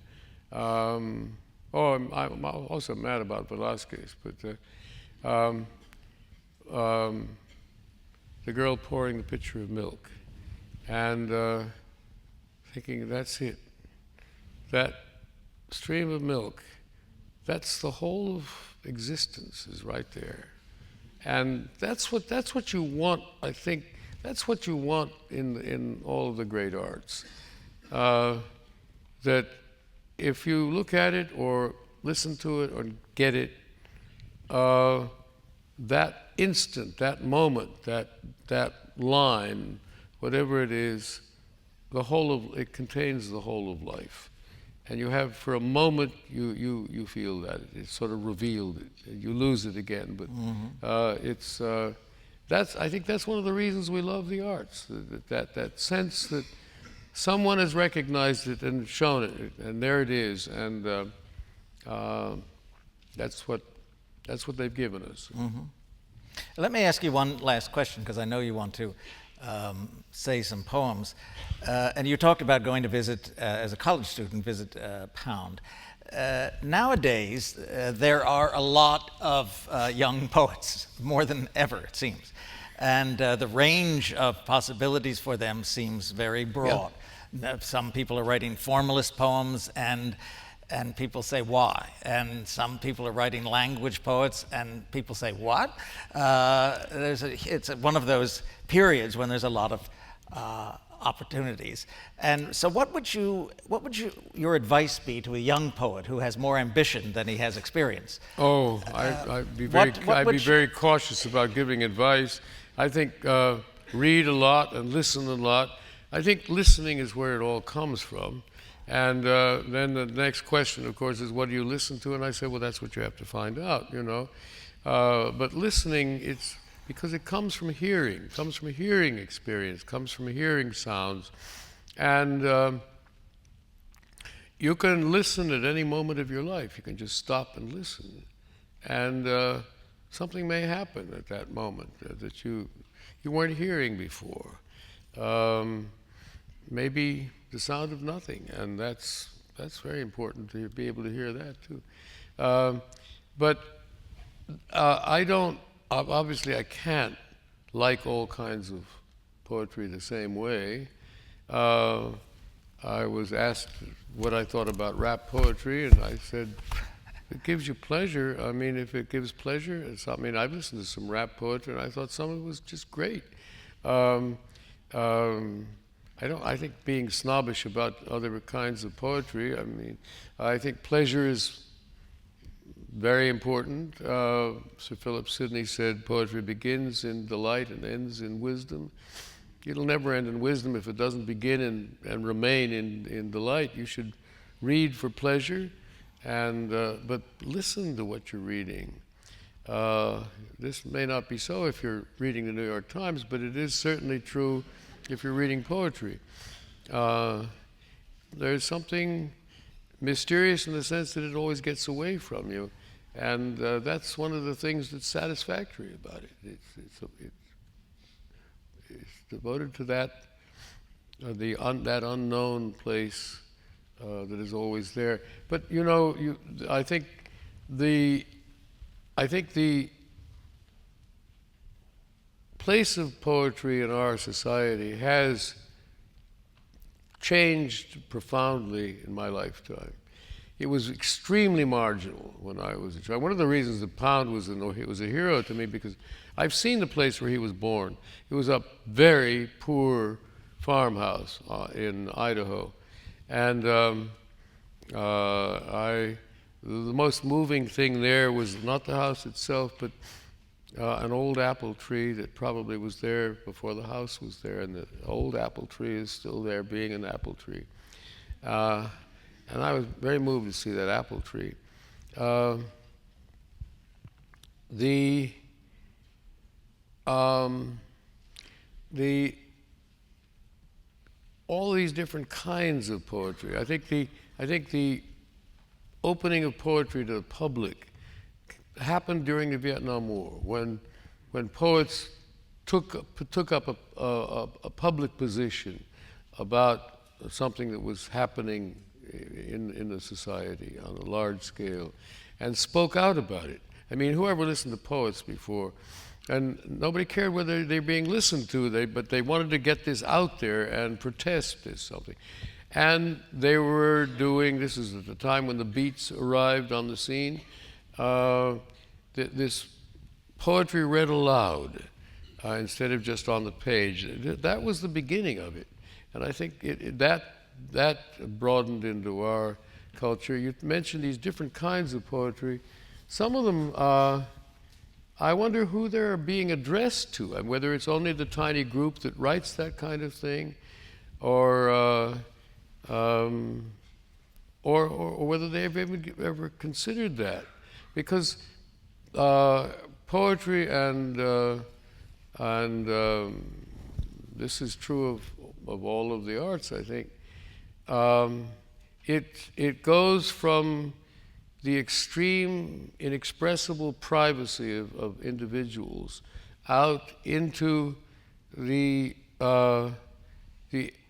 I'm also mad about Velázquez, but the girl pouring the pitcher of milk and thinking, that's it. That stream of milk, that's the whole of existence is right there. And that's what you want, I think. That's what you want in all of the great arts. That if you look at it or listen to it or get it, that instant, that moment, that line, whatever it is, it contains the whole of life. And you have, for a moment, you feel that it's sort of revealed. You lose it again, but I think that's one of the reasons we love the arts, that sense that someone has recognized it and shown it, and there it is, and that's what they've given us. Mm-hmm. Let me ask you one last question, because I know you want to say some poems. And you talked about going to visit, as a college student, visit Pound. Nowadays, there are a lot of young poets, more than ever, it seems. And the range of possibilities for them seems very broad. Yeah. Some people are writing formalist poems, and people say, why? And some people are writing language poets, and people say, what? It's one of those periods when there's a lot of opportunities. And so what would your advice be to a young poet who has more ambition than he has experience? Oh, I'd be very cautious about giving advice. I think read a lot and listen a lot. I think listening is where it all comes from. And then the next question, of course, is what do you listen to? And I say, well, that's what you have to find out, you know. But listening, it's because it comes from hearing, comes from a hearing experience, comes from hearing sounds. And you can listen at any moment of your life. You can just stop and listen. And something may happen at that moment that you weren't hearing before. Maybe the sound of nothing, and that's very important to be able to hear that too. But I don't, obviously I can't like all kinds of poetry the same way. I was asked what I thought about rap poetry, and I said, if it gives you pleasure, I mean, if it gives pleasure, I mean, I've listened to some rap poetry, and I thought some of it was just great. I think being snobbish about other kinds of poetry, I mean, I think pleasure is very important. Sir Philip Sidney said, poetry begins in delight and ends in wisdom. It'll never end in wisdom if it doesn't begin and remain in delight. You should read for pleasure, but listen to what you're reading. This may not be so if you're reading the New York Times, but it is certainly true if you're reading poetry. There's something mysterious in the sense that it always gets away from you, and that's one of the things that's satisfactory about it. It's devoted to that that unknown place that is always there. But you know, I think the place of poetry in our society has changed profoundly in my lifetime. It was extremely marginal when I was a child. One of the reasons that Pound was a hero to me, because I've seen the place where he was born. It was a very poor farmhouse in Idaho. And the most moving thing there was not the house itself, but an old apple tree that probably was there before the house was there, and the old apple tree is still there, being an apple tree. And I was very moved to see that apple tree. All these different kinds of poetry. I think the opening of poetry to the public happened during the Vietnam War, when poets took up a public position about something that was happening in the society on a large scale, and spoke out about it. I mean, whoever listened to poets before, and nobody cared whether they're being listened to, but they wanted to get this out there and protest this something. And they were doing, this is at the time when the Beats arrived on the scene, this poetry read aloud instead of just on the page. That was the beginning of it. And I think that broadened into our culture. You mentioned these different kinds of poetry. Some of them, I wonder who they're being addressed to, and whether it's only the tiny group that writes that kind of thing, or whether they've ever considered that. Because poetry and and this is true of all of the arts, I think. It goes from the extreme, inexpressible privacy of individuals out into the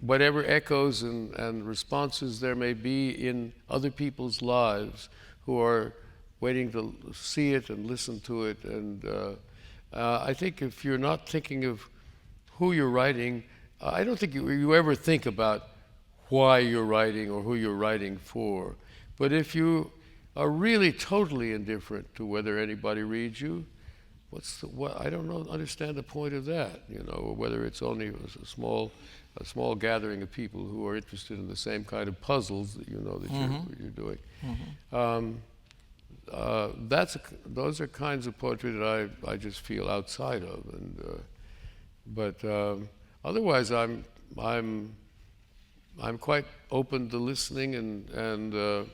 whatever echoes and responses there may be in other people's lives who are waiting to see it and listen to it. And I think if you're not thinking of who you're writing, I don't think you ever think about why you're writing or who you're writing for. But if you are really totally indifferent to whether anybody reads you, I don't understand the point of that, or whether it's only a small gathering of people who are interested in the same kind of puzzles that you're doing. Those are kinds of poetry that I just feel outside of, but otherwise I'm quite open to listening and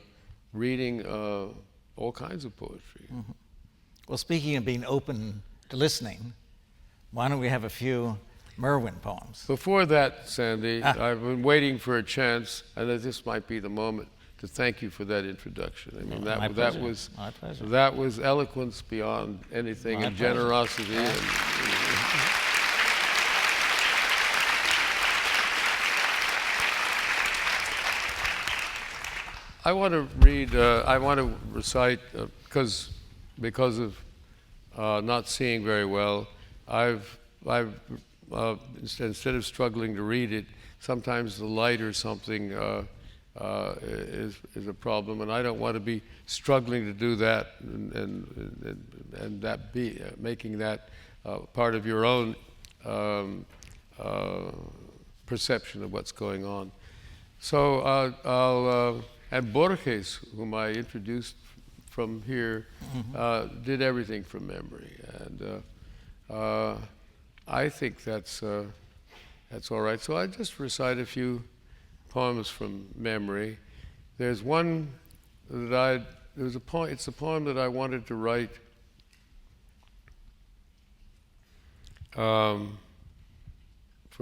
reading all kinds of poetry. Mm-hmm. Well, speaking of being open to listening, why don't we have a few Merwin poems? Before that, Sandy, I've been waiting for a chance, and that this might be the moment to thank you for that introduction. I mean, that was eloquence beyond anything, and generosity. I want to read. I want to recite because of not seeing very well. I've instead of struggling to read it, sometimes the light or something is a problem, and I don't want to be struggling to do that and that be making that part of your own perception of what's going on. So I'll and Borges, whom I introduced from here, did everything from memory, and I think that's all right. So I just recite a few poems from memory. There's one that it's a poem that I wanted to write for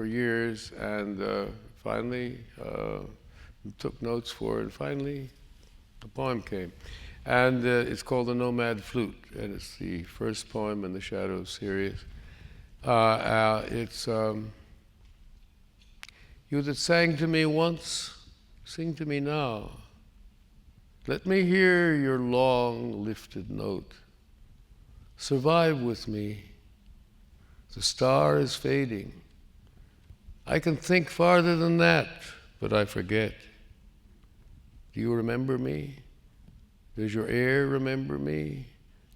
years, and finally took notes for it, and finally the poem came. And it's called The Nomad Flute, and it's the first poem in the Shadow series. It's you that sang to me once, sing to me now. Let me hear your long lifted note. Survive with me. The star is fading. I can think farther than that, but I forget. Do you remember me? Does your air remember me?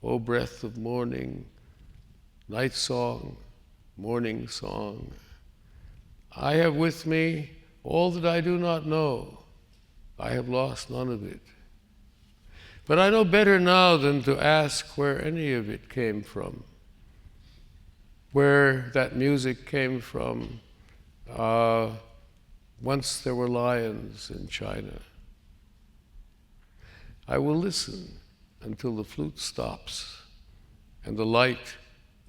O breath of morning, night song, morning song. I have with me all that I do not know. I have lost none of it. But I know better now than to ask where any of it came from, where that music came from. Once there were lions in China. I will listen until the flute stops and the light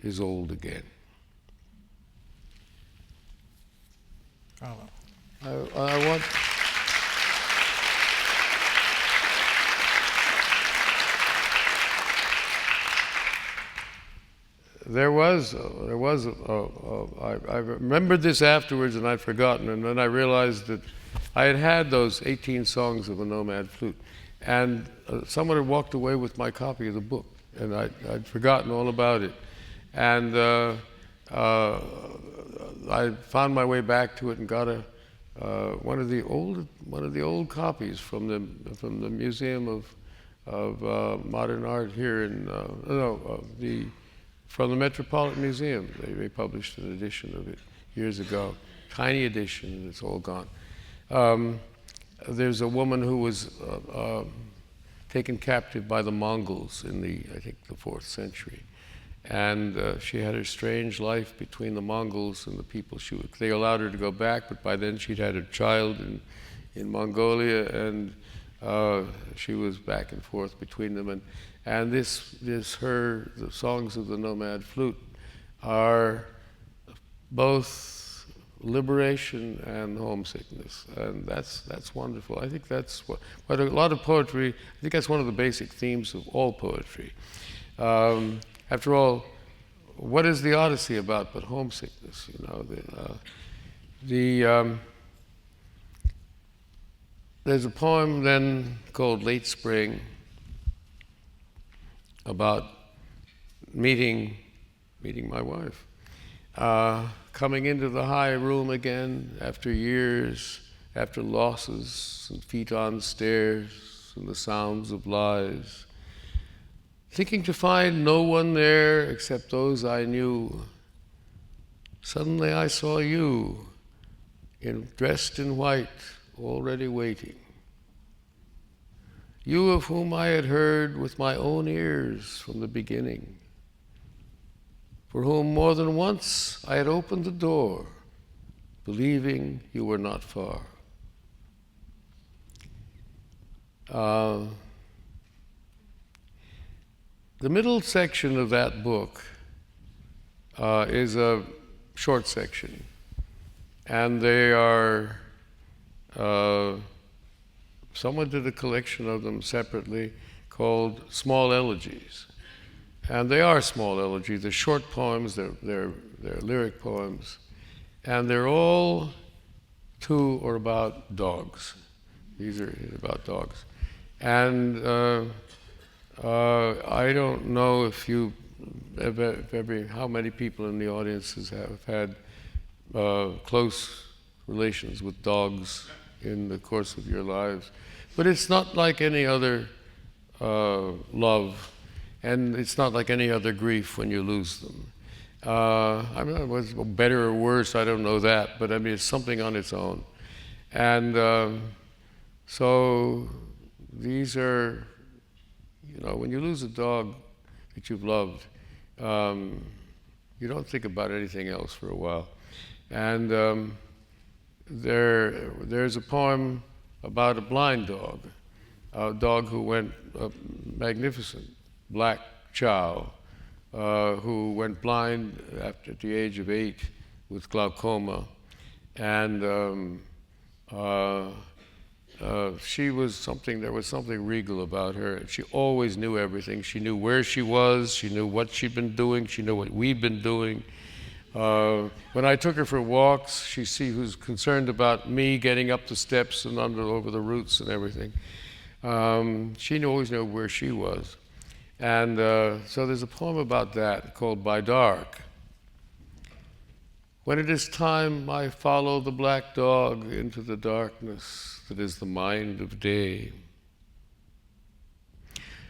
is old again. I want... I remembered this afterwards and I'd forgotten, and then I realized that I had those 18 songs of the Nomad Flute, and someone had walked away with my copy of the book, and I'd forgotten all about it. And I found my way back to it and got one of the old copies from the Museum of Modern Art here in from the Metropolitan Museum. They published an edition of it years ago, tiny edition, and it's all gone. There's a woman who was taken captive by the Mongols in I think the 4th century. And she had a strange life between the Mongols and the people. They allowed her to go back, but by then she'd had a child in Mongolia, and she was back and forth between them. And the songs of the Nomad Flute are both liberation and homesickness, and that's wonderful. I think that's what a lot of poetry. I think that's one of the basic themes of all poetry. After all, what is the Odyssey about but homesickness? You know, there's a poem then called Late Spring about meeting my wife, coming into the high room again after years, after losses and feet on stairs and the sounds of lies, thinking to find no one there except those I knew. Suddenly I saw you, dressed in white, already waiting. You of whom I had heard with my own ears from the beginning, for whom more than once I had opened the door, believing you were not far. The middle section of that book is a short section, and they are, someone did a collection of them separately called Small Elegies. And they are small elegies. They're short poems, they're lyric poems, and they're all to or about dogs. These are about dogs. And I don't know if you, how many people in the audiences have had close relations with dogs in the course of your lives, but it's not like any other love. And it's not like any other grief when you lose them. I mean, whether it's better or worse, I don't know that, but I mean, it's something on its own. And so these are, you know, when you lose a dog that you've loved, you don't think about anything else for a while. And there's a poem about a blind dog, a dog who went magnificent, black chow, who went blind at the age of 8 with glaucoma. And she was something, there was something regal about her. She always knew everything. She knew where she was, she knew what she'd been doing, she knew what we'd been doing. When I took her for walks, she was concerned about me getting up the steps and over the roots and everything. She always knew where she was. And so there's a poem about that called By Dark. When it is time, I follow the black dog into the darkness that is the mind of day.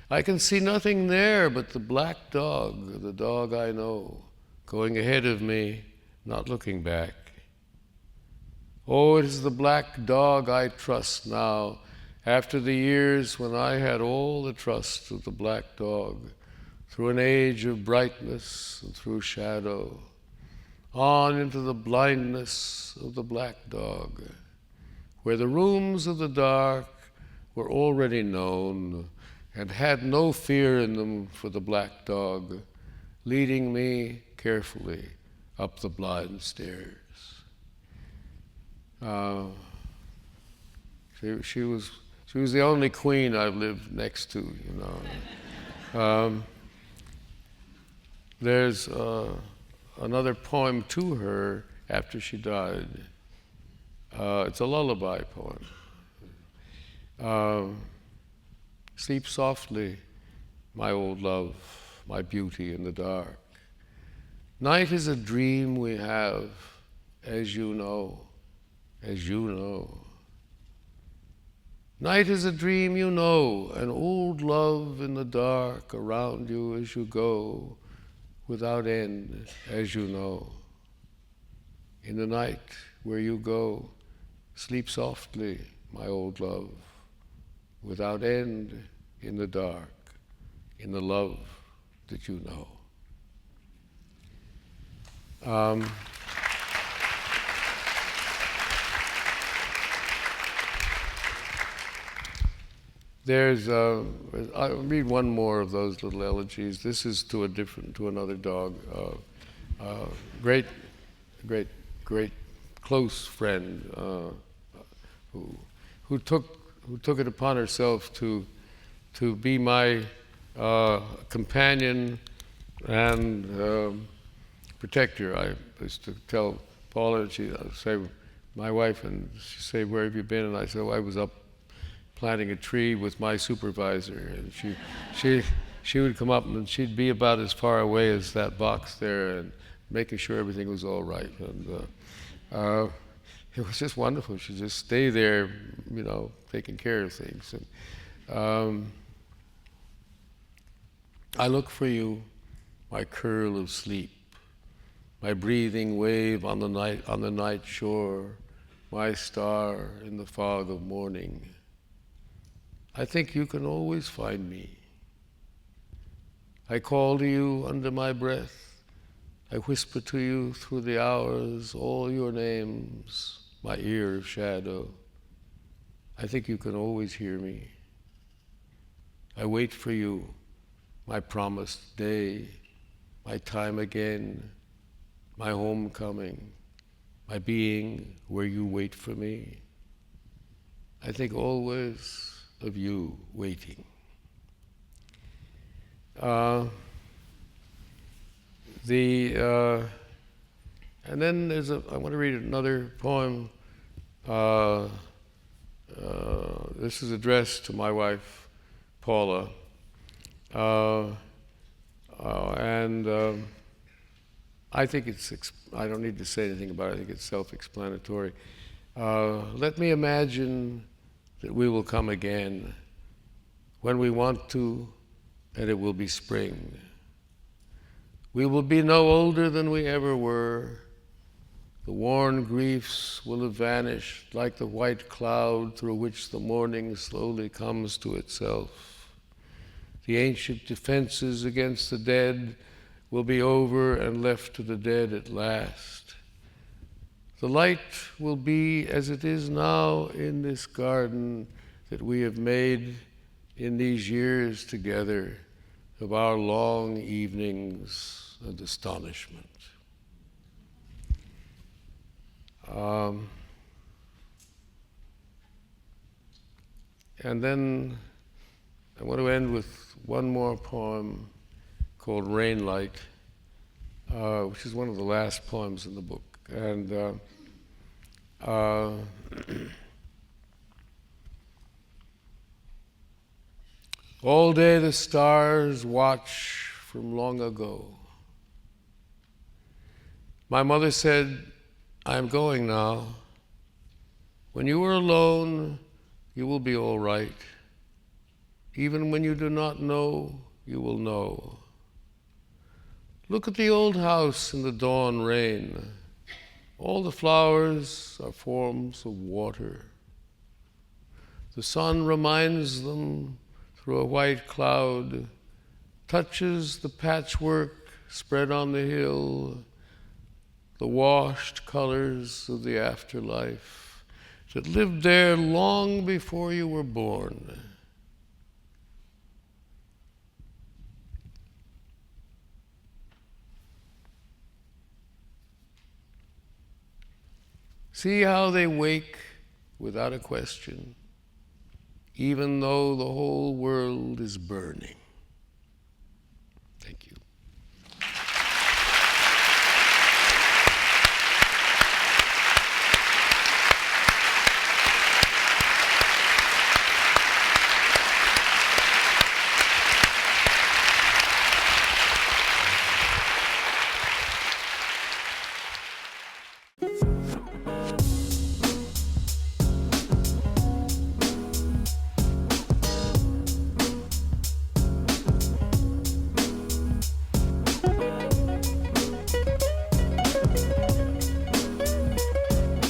I can see nothing there but the black dog, the dog I know, going ahead of me, not looking back. Oh, it is the black dog I trust now, after the years when I had all the trust of the black dog, through an age of brightness and through shadow, on into the blindness of the black dog, where the rooms of the dark were already known and had no fear in them for the black dog, leading me carefully up the blind stairs. She was the only queen I've lived next to, you know. There's another poem to her after she died. It's a lullaby poem. Sleep softly, my old love, my beauty in the dark. Night is a dream we have, as you know, as you know. Night is a dream you know, an old love in the dark around you as you go, without end, as you know. In the night where you go, sleep softly, my old love, without end in the dark, in the love that you know. I'll read one more of those little elegies. This is to another dog. Great great close friend who took it upon herself to be my companion and protector. I used to tell Paula, she'd say, my wife, and she'd say, "Where have you been?" And I said, "Well, I was up planting a tree with my supervisor." And she would come up and she'd be about as far away as that box there and making sure everything was all right. And it was just wonderful. She'd just stay there, taking care of things. And I look for you, my curl of sleep, my breathing wave on the night shore, my star in the fog of morning. I think you can always find me. I call to you under my breath. I whisper to you through the hours all your names, my ear of shadow. I think you can always hear me. I wait for you, my promised day, my time again, my homecoming, my being where you wait for me. I think always of you waiting. And then I want to read another poem. This is addressed to my wife, Paula. And I think I don't need to say anything about it. I think it's self-explanatory. Let me imagine that we will come again when we want to, and it will be spring. We will be no older than we ever were. The worn griefs will have vanished like the white cloud through which the morning slowly comes to itself. The ancient defenses against the dead will be over and left to the dead at last. The light will be as it is now in this garden that we have made in these years together of our long evenings and astonishment. And then I want to end with one more poem called Rainlight, which is one of the last poems in the book. And all day the stars watch from long ago. My mother said, "I'm going now. When you are alone, you will be all right. Even when you do not know, you will know. Look at the old house in the dawn rain. All the flowers are forms of water. The sun reminds them through a white cloud, touches the patchwork spread on the hill, the washed colors of the afterlife that lived there long before you were born. See how they wake without a question, even though the whole world is burning."